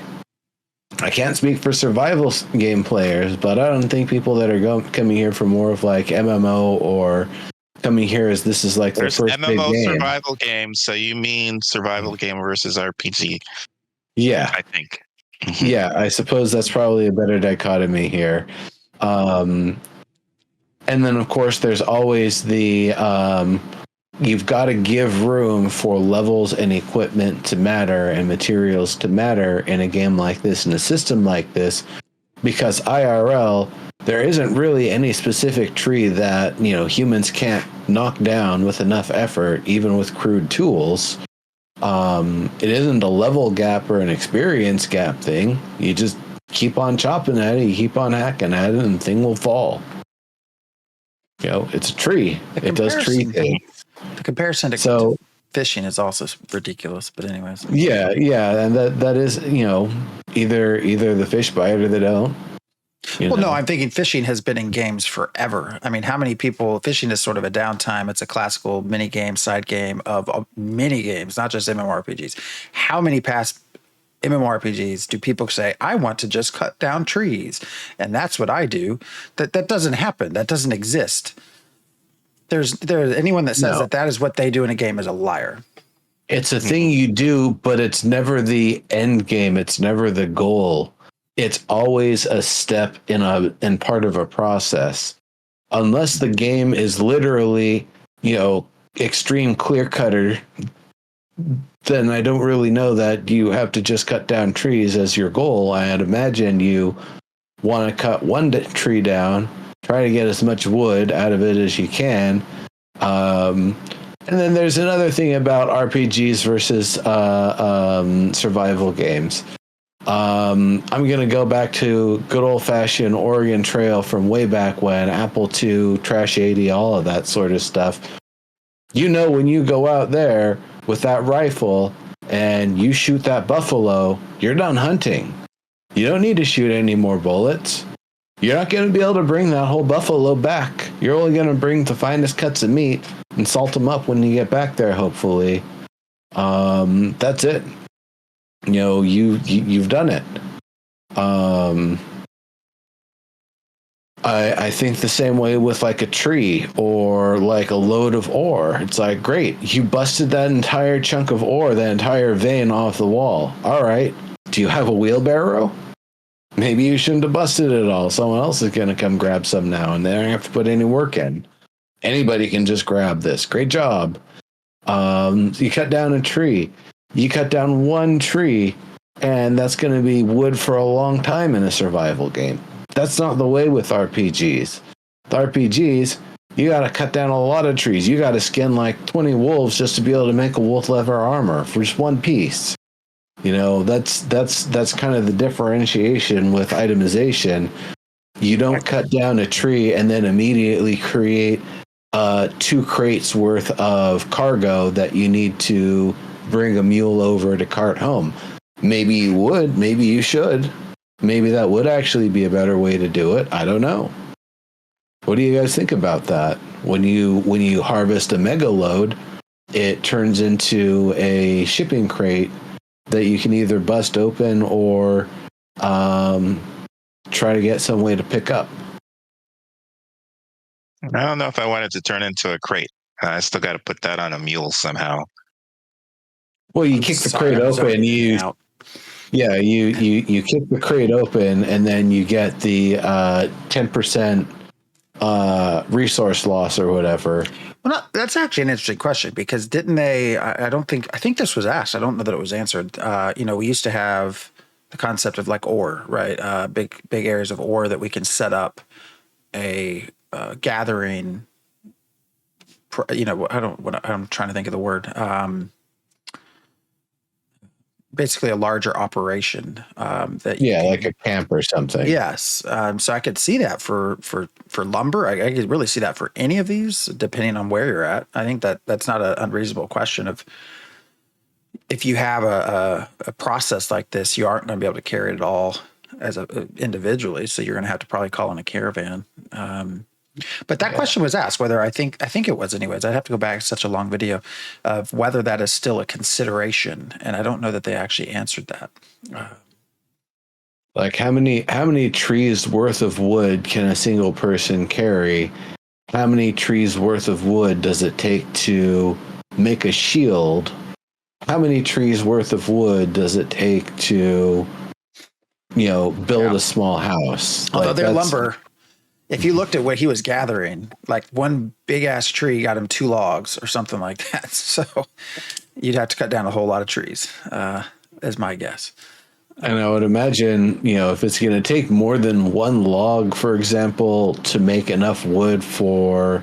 I can't speak for survival game players, but I don't think people that are coming here for more of MMO or coming here as this is their first MMO big game. Survival game, so you mean survival game versus RPG. Yeah. I think. Yeah, I suppose that's probably a better dichotomy here. And then, of course, there's always the you've got to give room for levels and equipment to matter and materials to matter in a game like this, in a system like this, because IRL, there isn't really any specific tree that, humans can't knock down with enough effort, even with crude tools. It isn't a level gap or an experience gap thing. You just keep on chopping at it, you keep on hacking at it, and the thing will fall. It's a tree. It does tree things. The comparison to fishing is also ridiculous, but anyways. Yeah, and that is, either the fish bite or they don't. No, I'm thinking fishing has been in games forever. I mean, how many people, fishing is sort of a downtime. It's a classical mini game, side game of mini games, not just MMORPGs. How many past MMORPGs do people say, I want to just cut down trees and that's what I do? That doesn't happen. That doesn't exist. There's anyone that says that is what they do in a game is a liar. It's a thing you do, but it's never the end game. It's never the goal. It's always a step in part of a process. Unless the game is literally, extreme clear cutter, then I don't really know that you have to just cut down trees as your goal. I'd imagine you want to cut one tree down, try to get as much wood out of it as you can. And then there's another thing about RPGs versus survival games. I'm going to go back to good old-fashioned Oregon Trail from way back when, Apple II, Trash 80, all of that sort of stuff. When you go out there with that rifle and you shoot that buffalo, you're done hunting. You don't need to shoot any more bullets. You're not going to be able to bring that whole buffalo back. You're only going to bring the finest cuts of meat and salt them up when you get back there, hopefully. That's it. You know, you've done it. I think the same way with like a tree or like a load of ore. It's like, great, you busted that entire chunk of ore, that entire vein off the wall. All right. Do you have a wheelbarrow? Maybe you shouldn't have busted it all. Someone else is going to come grab some now, and they don't have to put any work in. Anybody can just grab this. Great job. You cut down a tree. You cut down one tree, and that's going to be wood for a long time in a survival game. That's not the way with RPGs. With RPGs, you got to cut down a lot of trees. You got to skin like 20 wolves just to be able to make a wolf leather armor for just one piece. You know, that's kind of the differentiation with itemization. You don't cut down a tree and then immediately create 2 crates worth of cargo that you need to bring a mule over to cart home. Maybe you would, maybe you should. Maybe that would actually be a better way to do it. I don't know. What do you guys think about that? When you harvest a mega load, it turns into a shipping crate that you can either bust open or try to get some way to pick up. I don't know if I wanted to turn into a crate. I still got to put that on a mule somehow. Well, you kick the crate open. You kick the crate open, and then you get the 10% resource loss or whatever. Well, that's actually an interesting question, because didn't they? I think this was asked. I don't know that it was answered. We used to have the concept of like ore, right? Big areas of ore that we can set up a gathering. I'm trying to think of the word. Basically a larger operation like a camp or something. Yes. So I could see that for lumber. I could really see that for any of these, depending on where you're at. I think that's not an unreasonable question of, if you have a process like this, you aren't going to be able to carry it all as individually. So you're going to have to probably call in a caravan. But that question was asked, whether I think it was anyways. I'd have to go back to such a long video of whether that is still a consideration. And I don't know that they actually answered that. Like how many trees worth of wood can a single person carry? How many trees worth of wood does it take to make a shield? How many trees worth of wood does it take to, build a small house? Although their lumber, if you looked at what he was gathering, like one big ass tree got him 2 logs or something like that. So you'd have to cut down a whole lot of trees, is my guess. And I would imagine, if it's going to take more than 1 log, for example, to make enough wood for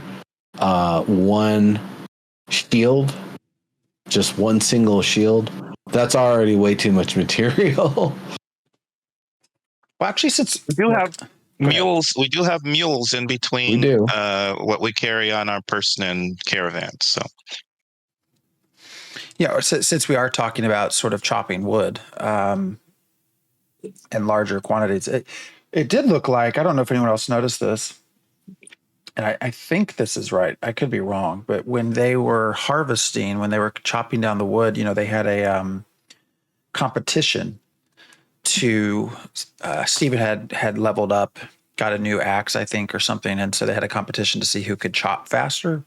1 shield, just 1 single shield, that's already way too much material. Well, actually, since we do have mules in between what we carry on our person and caravans. So, since we are talking about sort of chopping wood in larger quantities, it did look like, I don't know if anyone else noticed this, and I think this is right. I could be wrong, but when they were harvesting, when they were chopping down the wood, they had a competition to Stephen had leveled up, got a new axe, I think, or something, and so they had a competition to see who could chop faster.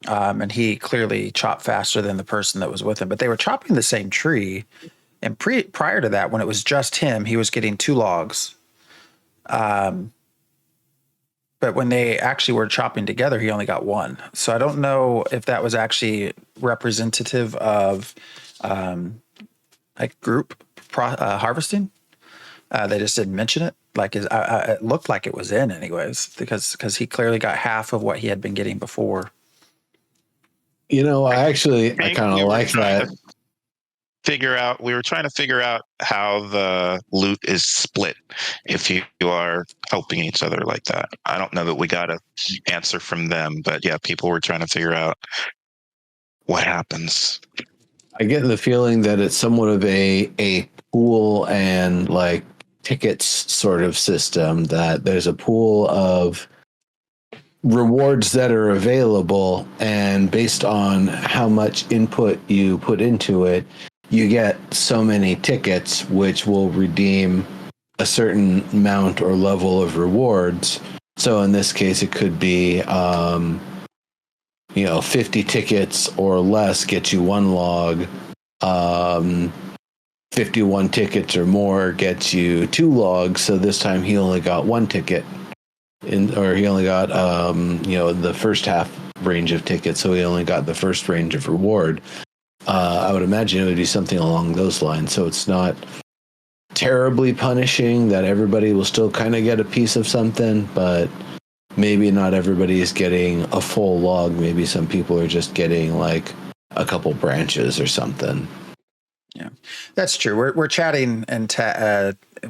And he clearly chopped faster than the person that was with him, but they were chopping the same tree. And prior to that, when it was just him, he was getting 2 logs. But when they actually were chopping together, he only got 1. So I don't know if that was actually representative of like group harvesting. They just didn't mention it. Like it looked like it was in anyways, because he clearly got half of what he had been getting before. I kind of like that. We were trying to figure out how the loot is split if you are helping each other like that. I don't know that we got an answer from them, but yeah, people were trying to figure out what happens. I get the feeling that it's somewhat of a pool and like tickets sort of system, that there's a pool of rewards that are available, and based on how much input you put into it, you get so many tickets, which will redeem a certain amount or level of rewards. So in this case, it could be, 50 tickets or less gets you 1 log. 51 tickets or more gets you 2 logs. So this time he only got 1 ticket, or he only got, the first half range of tickets. So he only got the first range of reward. I would imagine it would be something along those lines. So it's not terribly punishing, that everybody will still kind of get a piece of something, but maybe not everybody is getting a full log. Maybe some people are just getting like a couple branches or something. Yeah, that's true. We're chatting and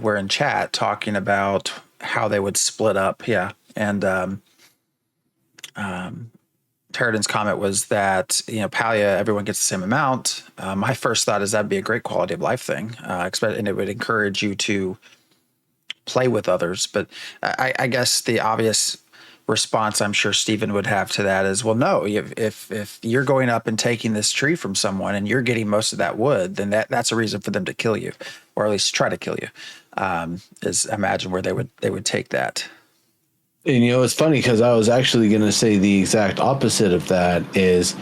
we're in chat talking about how they would split up. Yeah, and Terradin's comment was that, Palia, everyone gets the same amount. My first thought is that'd be a great quality of life thing, and it would encourage you to play with others. But I guess the obvious response I'm sure Stephen would have to that is, well, no, if you're going up and taking this tree from someone and you're getting most of that wood, then that's a reason for them to kill you, or at least try to kill you. Is imagine where they would take that. And it's funny, because I was actually going to say the exact opposite of that. Is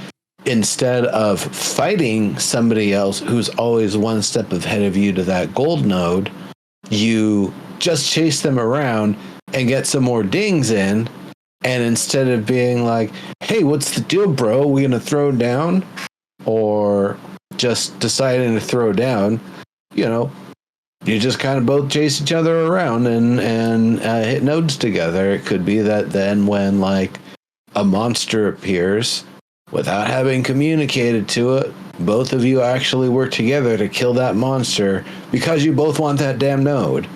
instead of fighting somebody else who's always one step ahead of you to that gold node, you just chase them around and get some more dings in. And instead of being like, hey, what's the deal, bro? We going to throw down? Or just deciding to throw down, you just kind of both chase each other around and hit nodes together. It could be that then when like a monster appears, without having communicated to it, both of you actually work together to kill that monster because you both want that damn node.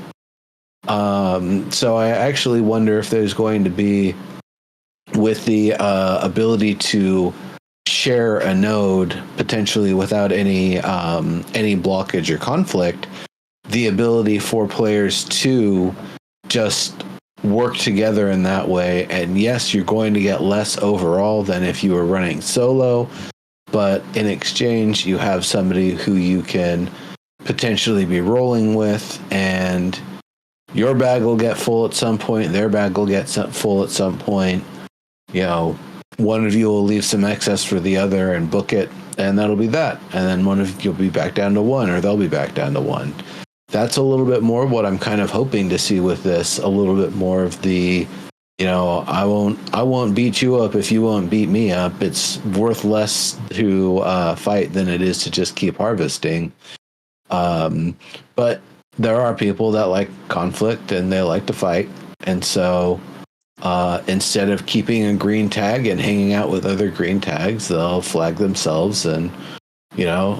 So I actually wonder if there's going to be, with the ability to share a node potentially without any blockage or conflict, the ability for players to just work together in that way. And yes, you're going to get less overall than if you were running solo, but in exchange, you have somebody who you can potentially be rolling with, and your bag will get full at some point, their bag will get full at some point. One of you will leave some excess for the other and book it, and that'll be that. And then one of you'll be back down to 1, or they'll be back down to 1. That's a little bit more what I'm kind of hoping to see with this. A little bit more of the, I won't beat you up if you won't beat me up. It's worth less to fight than it is to just keep harvesting. But there are people that like conflict and they like to fight. And so instead of keeping a green tag and hanging out with other green tags, they'll flag themselves and,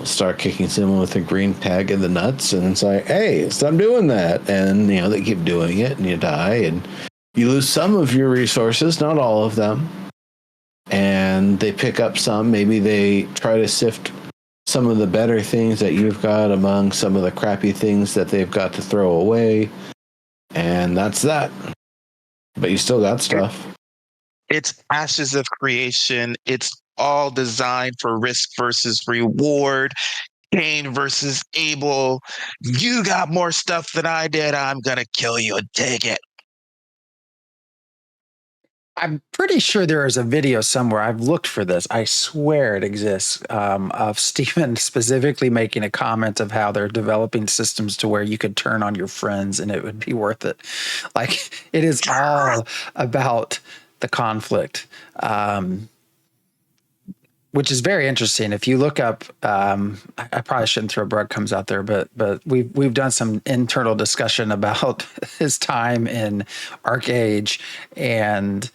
start kicking someone with a green tag in the nuts. And it's like, hey, stop doing that. And, they keep doing it, and you die, and you lose some of your resources, not all of them. And they pick up some. Maybe they try to sift some of the better things that you've got among some of the crappy things that they've got to throw away. And that's that. But you still got stuff. It's ashes of creation. It's all designed for risk versus reward, Cain versus Abel. You got more stuff than I did. I'm going to kill you and take it. I'm pretty sure there is a video somewhere. I've looked for this. I swear it exists, of Stephen specifically making a comment of how they're developing systems to where you could turn on your friends and it would be worth it. Like, it is all about the conflict, which is very interesting. If you look up, I probably shouldn't throw breadcrumbs out there, but we've done some internal discussion about his time in Arcage and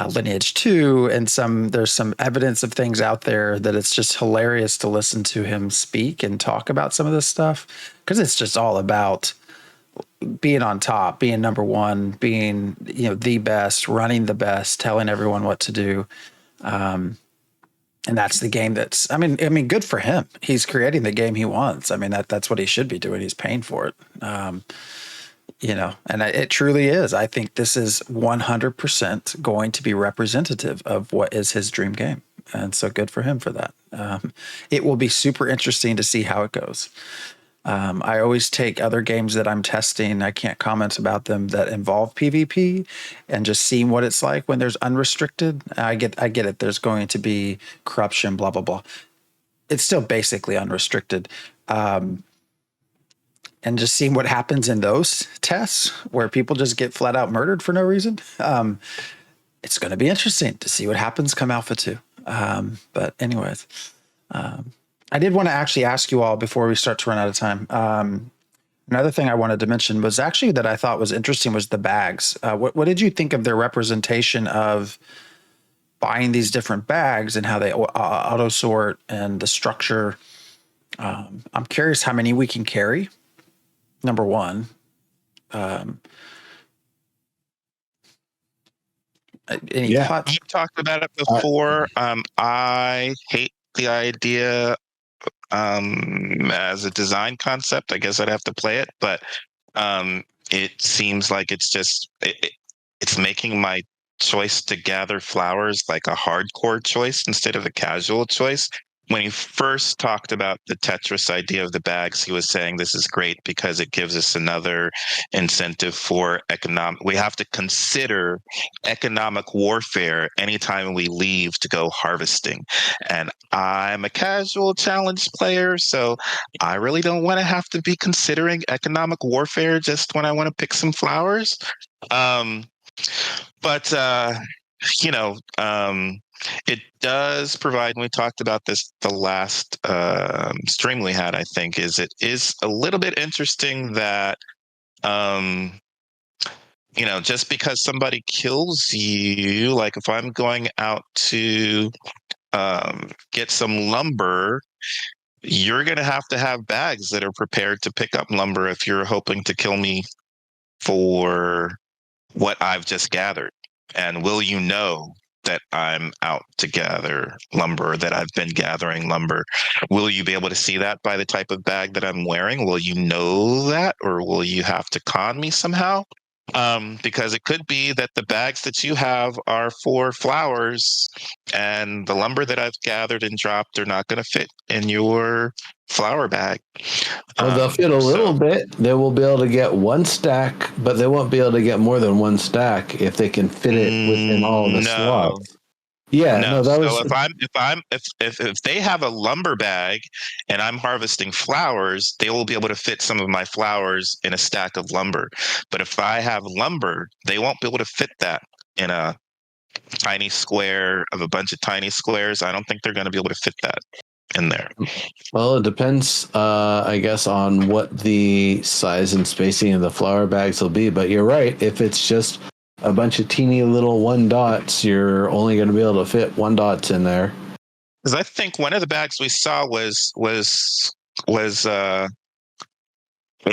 Lineage 2, and there's some evidence of things out there that it's just hilarious to listen to him speak and talk about some of this stuff, because it's just all about being on top, being number one, being the best, running the best, telling everyone what to do. And that's the game I mean, good for him. He's creating the game he wants. I mean, that's what he should be doing. He's paying for it. And it truly is. I think this is 100% going to be representative of what is his dream game. And so good for him for that. It will be super interesting to see how it goes. I always take other games that I'm testing. I can't comment about them that involve PvP and just seeing what it's like when there's unrestricted. I get it. There's going to be corruption, blah, blah, blah. It's still basically unrestricted. And just seeing what happens in those tests where people just get flat out murdered for no reason. It's going to be interesting to see what happens come Alpha 2. But anyways, I did want to actually ask you all before we start to run out of time. Another thing I wanted to mention was actually that I thought was interesting was the bags. What did you think of their representation of buying these different bags and how they auto sort and the structure? I'm curious how many we can carry. Number one. Any thoughts? You talked about it before. I hate the idea as a design concept. I guess I'd have to play it, but it seems like it's making my choice to gather flowers like a hardcore choice instead of a casual choice. When he first talked about the Tetris idea of the bags, he was saying this is great because it gives us another incentive for economic. We have to consider economic warfare anytime we leave to go harvesting. And I'm a casual challenge player, so I really don't want to have to be considering economic warfare just when I want to pick some flowers. But it does provide, and we talked about this the last stream we had, I think, it is a little bit interesting that, just because somebody kills you, like if I'm going out to get some lumber, you're going to have bags that are prepared to pick up lumber if you're hoping to kill me for what I've just gathered. And will you know that I'm out to gather lumber, that I've been gathering lumber? Will you be able to see that by the type of bag that I'm wearing? Will you know that, or will you have to con me somehow? Because it could be that the bags that you have are for flowers and the lumber that I've gathered and dropped are not going to fit in your flower bag. Well, they'll fit a little bit. They will be able to get one stack, but they won't be able to get more than one stack if they can fit it within all of the slots. Yeah, no, that was. So if they have a lumber bag and I'm harvesting flowers, they will be able to fit some of my flowers in a stack of lumber. But if I have lumber, they won't be able to fit that in a tiny square of a bunch of tiny squares. I don't think they're going to be able to fit that in there. Well, it depends, I guess, on what the size and spacing of the flower bags will be. But you're right. If it's just a bunch of teeny little 1 dots, you're only going to be able to fit 1 dots in there. Because I think one of the bags we saw was a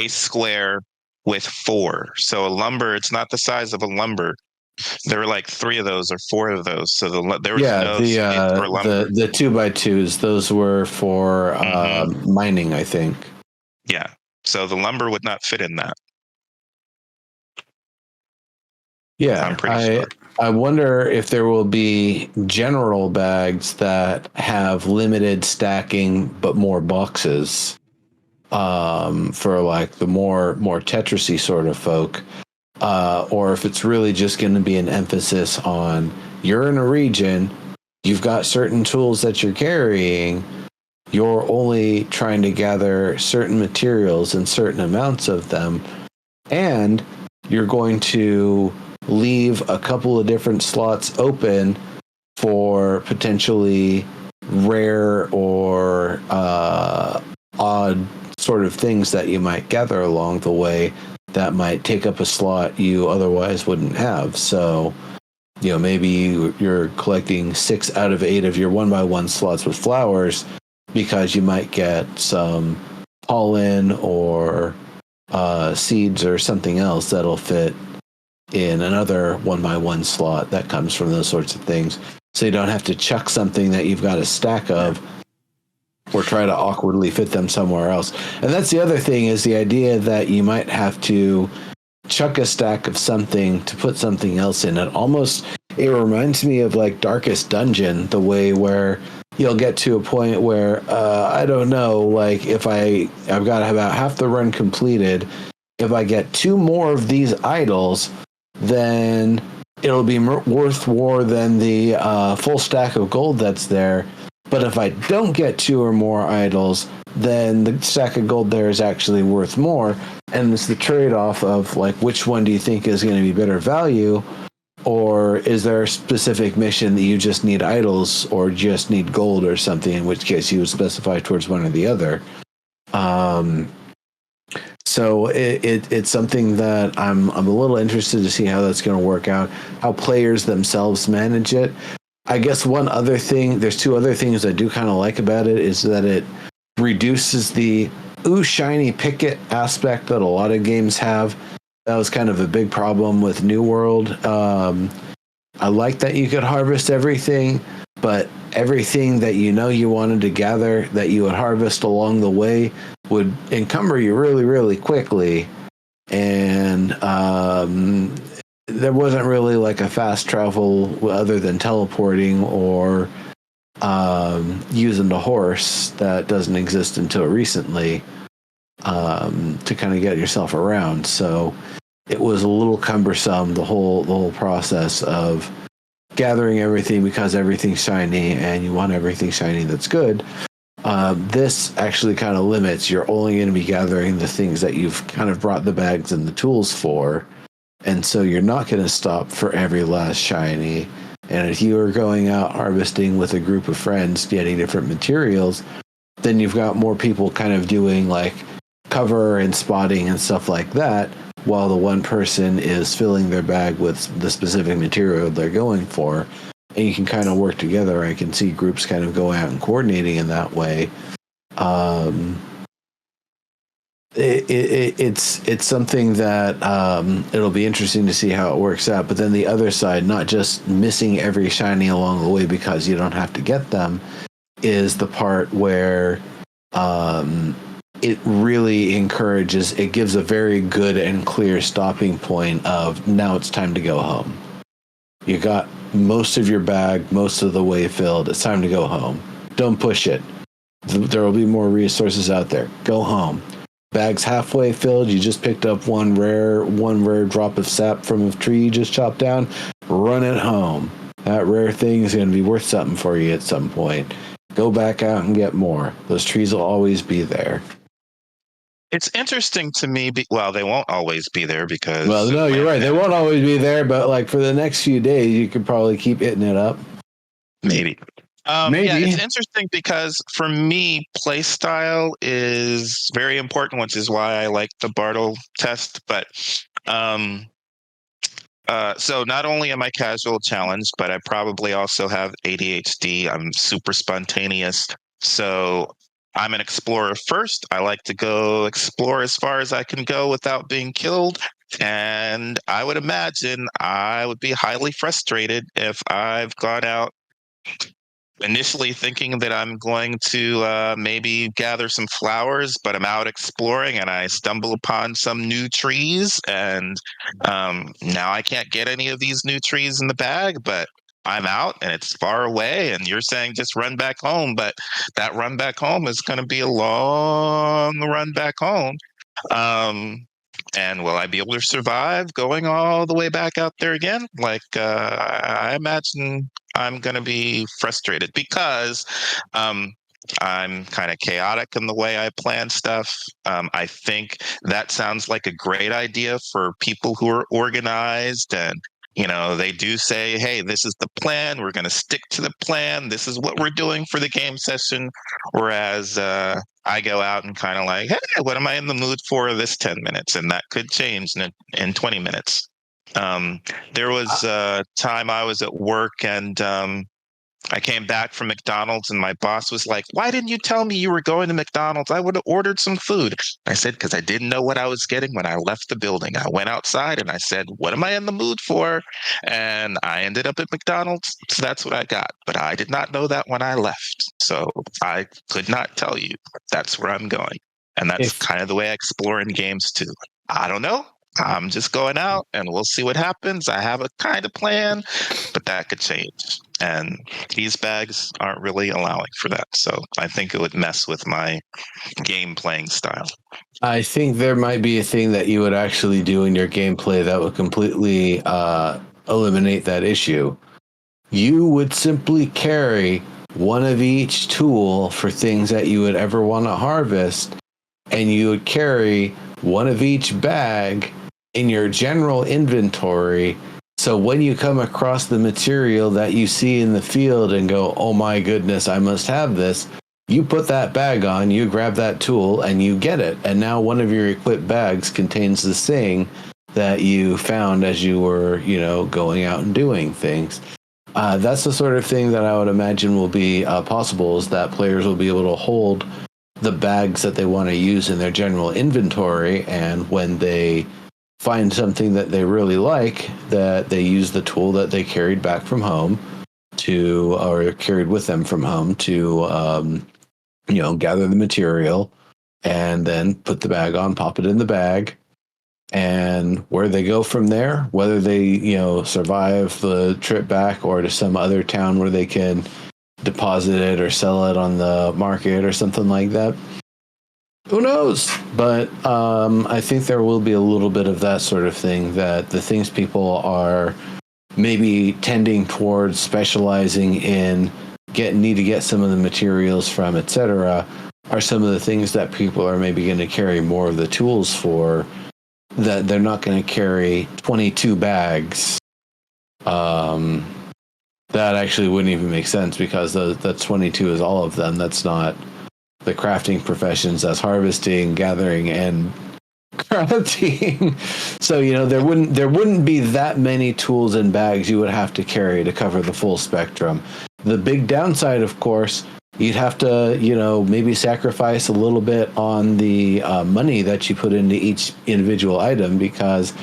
square with 4. So a lumber, it's not the size of a lumber. There were like 3 of those or 4 of those. So there was no space for lumber. The 2x2s, those were for mining, I think. Yeah. So the lumber would not fit in that. Yeah, I'm pretty sure. I wonder if there will be general bags that have limited stacking but more boxes for like the more Tetris-y sort of folk, or if it's really just going to be an emphasis on you're in a region, you've got certain tools that you're carrying, you're only trying to gather certain materials and certain amounts of them, and you're going to leave a couple of different slots open for potentially rare or odd sort of things that you might gather along the way that might take up a slot you otherwise wouldn't have. So, maybe you're collecting 6 out of 8 of your 1x1 slots with flowers because you might get some pollen or seeds or something else that'll fit in another 1x1 slot that comes from those sorts of things. So you don't have to chuck something that you've got a stack of or try to awkwardly fit them somewhere else. And that's the other thing, is the idea that you might have to chuck a stack of something to put something else in. It reminds me of like Darkest Dungeon, the way where you'll get to a point where I don't know, like if I've got about half the run completed. If I get 2 more of these idols, then it'll be worth more than the full stack of gold that's there. But if I don't get 2 or more idols, then the stack of gold there is actually worth more. And it's the trade-off of like, which one do you think is going to be better value? Or is there a specific mission that you just need idols or just need gold or something, in which case you would specify towards one or the other? So it's something that I'm a little interested to see how that's going to work out, how players themselves manage it. I guess there's 2 other things I do kind of like about it, is that it reduces the shiny pick it aspect that a lot of games have. That was kind of a big problem with New World. I like that you could harvest everything, but everything that you wanted to gather that you would harvest along the way would encumber you really, really quickly. And there wasn't really like a fast travel other than teleporting or using the horse that doesn't exist until recently to kind of get yourself around. So it was a little cumbersome, the whole process of gathering everything because everything's shiny and you want everything shiny that's good. This actually kind of limits. You're only going to be gathering the things that you've kind of brought the bags and the tools for. And so you're not going to stop for every last shiny. And if you are going out harvesting with a group of friends, getting different materials, then you've got more people kind of doing like cover and spotting and stuff like that, while the one person is filling their bag with the specific material they're going for. And you can kind of work together. I can see groups kind of going out and coordinating in that way. It's something that it'll be interesting to see how it works out. But then the other side, not just missing every shiny along the way because you don't have to get them, is the part where it really it gives a very good and clear stopping point of now it's time to go home. You got most of your bag, most of the way filled. It's time to go home. Don't push it. There will be more resources out there. Go home. Bag's halfway filled. You just picked up one rare drop of sap from a tree you just chopped down. Run it home. That rare thing is going to be worth something for you at some point. Go back out and get more. Those trees will always be there. It's interesting to me. Well, they won't always be there because. Well, no, you're right. They won't always be there, but like for the next few days, you could probably keep hitting it up. Maybe. Maybe. Yeah, it's interesting because for me, play style is very important, which is why I like the Bartle test. But so not only am I casual challenged, but I probably also have ADHD. I'm super spontaneous. So I'm an explorer first. I like to go explore as far as I can go without being killed. And I would imagine I would be highly frustrated if I've gone out initially thinking that I'm going to maybe gather some flowers, but I'm out exploring and I stumble upon some new trees. And now I can't get any of these new trees in the bag, but I'm out and it's far away. And you're saying just run back home, but that run back home is going to be a long run back home. And will I be able to survive going all the way back out there again? Like, I imagine I'm going to be frustrated because I'm kind of chaotic in the way I plan stuff. I think that sounds like a great idea for people who are organized and, they do say, hey, this is the plan. We're going to stick to the plan. This is what we're doing for the game session. Whereas I go out and kind of like, hey, what am I in the mood for this 10 minutes? And that could change in 20 minutes. There was a time I was at work and I came back from McDonald's and my boss was like, why didn't you tell me you were going to McDonald's? I would have ordered some food. I said, because I didn't know what I was getting when I left the building. I went outside and I said, what am I in the mood for? And I ended up at McDonald's. So that's what I got. But I did not know that when I left. So I could not tell you that's where I'm going. And that's kind of the way I explore in games too. I don't know. I'm just going out and we'll see what happens. I have a kind of plan, but that could change. And these bags aren't really allowing for that. So I think it would mess with my game playing style. I think there might be a thing that you would actually do in your gameplay that would completely eliminate that issue. You would simply carry one of each tool for things that you would ever want to harvest, and you would carry one of each bag in your general inventory. So when you come across the material that you see in the field and go, oh my goodness, I must have this, you put that bag on, you grab that tool, and you get it. And now one of your equipped bags contains this thing that you found as you were, going out and doing things. That's the sort of thing that I would imagine will be possible, is that players will be able to hold the bags that they want to use in their general inventory, and when they find something that they really like, that they use the tool that they carried back from home or carried with them from home to gather the material and then put the bag on, pop it in the bag, and where they go from there, whether they survive the trip back or to some other town where they can deposit it or sell it on the market or something like that, who knows? But I think there will be a little bit of that sort of thing, that the things people are maybe tending towards specializing in need to get some of the materials from, etc., are some of the things that people are maybe going to carry more of the tools for, that they're not going to carry 22 bags. That actually wouldn't even make sense, because that 22 is all of them. That's not the crafting professions. That's harvesting, gathering, and crafting. So there wouldn't be that many tools and bags you would have to carry to cover the full spectrum. The big downside, of course, you'd have to maybe sacrifice a little bit on the money that you put into each individual item, because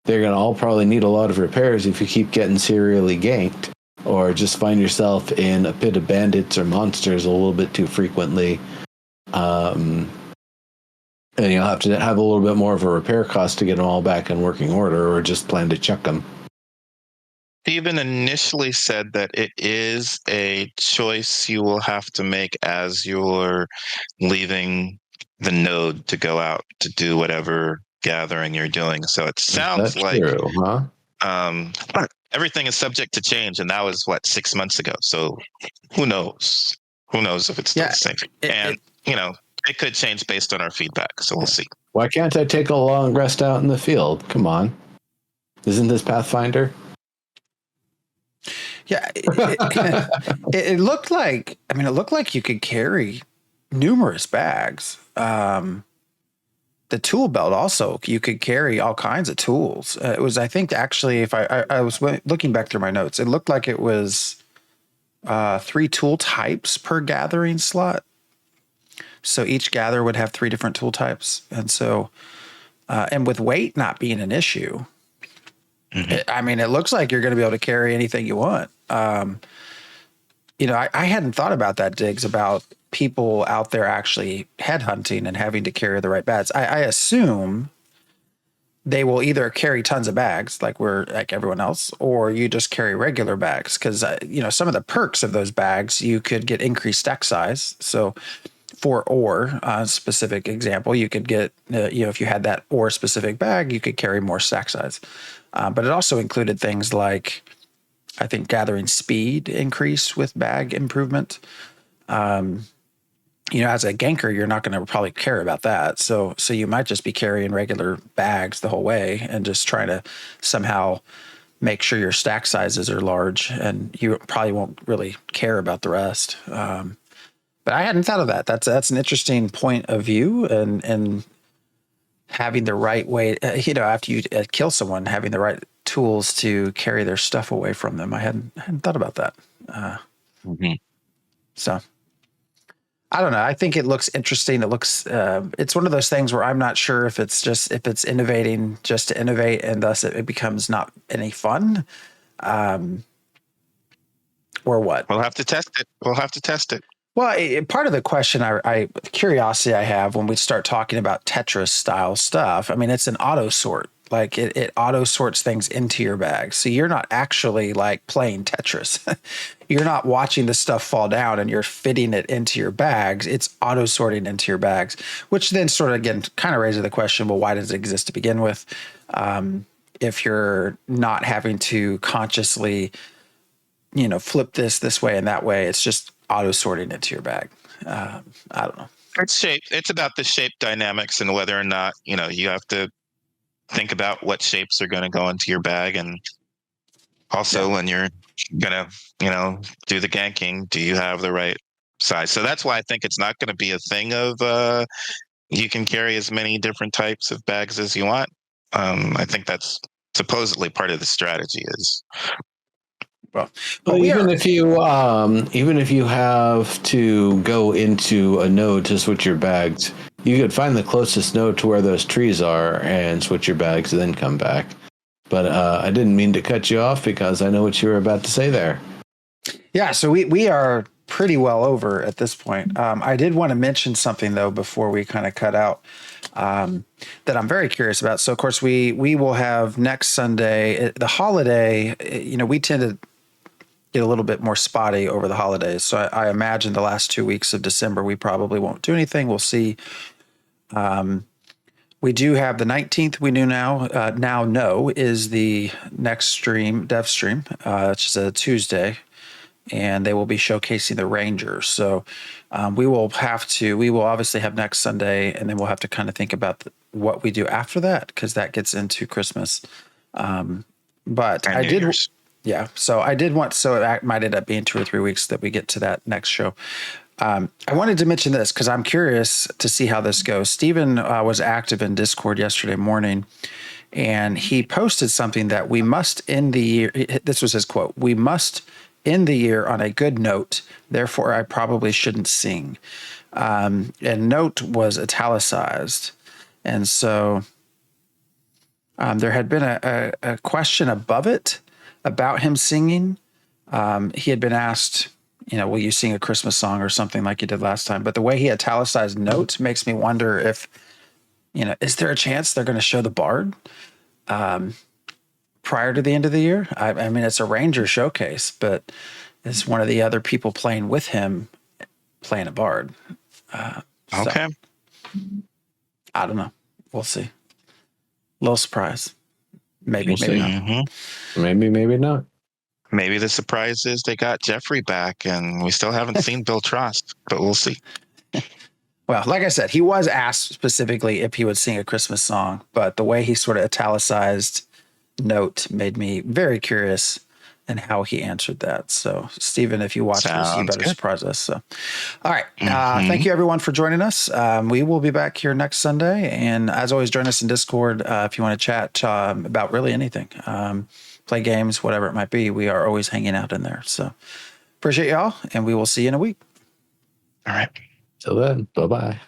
they're going to all probably need a lot of repairs if you keep getting serially ganked, or just find yourself in a pit of bandits or monsters a little bit too frequently. And you'll have to have a little bit more of a repair cost to get them all back in working order, or just plan to chuck them. Steven initially said that it is a choice you will have to make as you're leaving the node to go out to do whatever gathering you're doing. So it sounds like true, huh? Everything is subject to change, and that was 6 months ago. So who knows? Who knows if it's still the same? It could change based on our feedback. So we'll see. Why can't I take a long rest out in the field? Come on. Isn't this Pathfinder? Yeah, it looked like. I mean, it looked like you could carry numerous bags. The tool belt also, you could carry all kinds of tools. It was, I think, actually, if I was looking back through my notes, it looked like it was 3 tool types per gathering slot. So each gather would have 3 different tool types, and so and with weight not being an issue. Mm-hmm. It looks like you're going to be able to carry anything you want. I hadn't thought about that, Diggs, about people out there actually headhunting and having to carry the right bags. I assume they will either carry tons of bags like everyone else, or you just carry regular bags. Because, some of the perks of those bags, you could get increased stack size. So for ore, specific example, you could get, if you had that ore specific bag, you could carry more stack size. But it also included things like, I think, gathering speed increase with bag improvement. As a ganker, you're not going to probably care about that. So you might just be carrying regular bags the whole way and just trying to somehow make sure your stack sizes are large, and you probably won't really care about the rest. But I hadn't thought of that. That's an interesting point of view, and having the right way, after you kill someone, having the right tools to carry their stuff away from them. I hadn't thought about that. So I don't know. I think it looks interesting. It looks, it's one of those things where I'm not sure if it's innovating just to innovate, and thus it becomes not any fun, or what. We'll have to test it. Well, part of the question, curiosity I have when we start talking about Tetris style stuff, it's an auto sort. Like it auto sorts things into your bag. So you're not actually like playing Tetris. You're not watching the stuff fall down and you're fitting it into your bags. It's auto sorting into your bags, which then sort of, again, kind of raises the question, well, why does it exist to begin with? If you're not having to consciously, flip this way and that way, it's just auto sorting into your bag. I don't know. It's shape. It's about the shape dynamics and whether or not, you have to think about what shapes are going to go into your bag. And also when you're going to, do the ganking, do you have the right size? So that's why I think it's not going to be a thing of you can carry as many different types of bags as you want. I think that's supposedly part of the strategy is. Well, even if you have to go into a node to switch your bags, you could find the closest node to where those trees are and switch your bags and then come back. But I didn't mean to cut you off because I know what you were about to say there. Yeah, so we are pretty well over at this point. I did want to mention something though before we kind of cut out that I'm very curious about. So of course we will have next Sunday the holiday. We tend to get a little bit more spotty over the holidays. So I imagine the last 2 weeks of December, we probably won't do anything. We'll see. We do have the 19th. We do now know is the next stream, dev stream, which is a Tuesday, and they will be showcasing the Rangers. So we will obviously have next Sunday, and then we'll have to kind of think about what we do after that, because that gets into Christmas. But I did. Yeah. So it might end up being 2 or 3 weeks that we get to that next show. I wanted to mention this because I'm curious to see how this goes. Stephen was active in Discord yesterday morning, and he posted something that we must end the year. This was his quote. We must end the year on a good note. Therefore, I probably shouldn't sing. And note was italicized. And so there had been a question above it about him singing. He had been asked, will you sing a Christmas song or something like you did last time? But the way he italicized note makes me wonder if, is there a chance they're going to show the Bard prior to the end of the year? I mean, it's a Ranger showcase, but is one of the other people playing with him playing a Bard? Okay. I don't know. We'll see. Little surprise. Maybe not. Mm-hmm. Maybe not. Maybe the surprise is they got Jeffrey back and we still haven't seen Bill Trost, but we'll see. Well, like I said, he was asked specifically if he would sing a Christmas song, but the way he sort of italicized note made me very curious in how he answered that. So, Stephen, if you watch this, you better surprise us. So, all right. Thank you, everyone, for joining us. We will be back here next Sunday. And as always, join us in Discord if you want to chat about really anything. Play games, whatever it might be. We are always hanging out in there. So, appreciate y'all, and we will see you in a week. All right. Till then, bye-bye.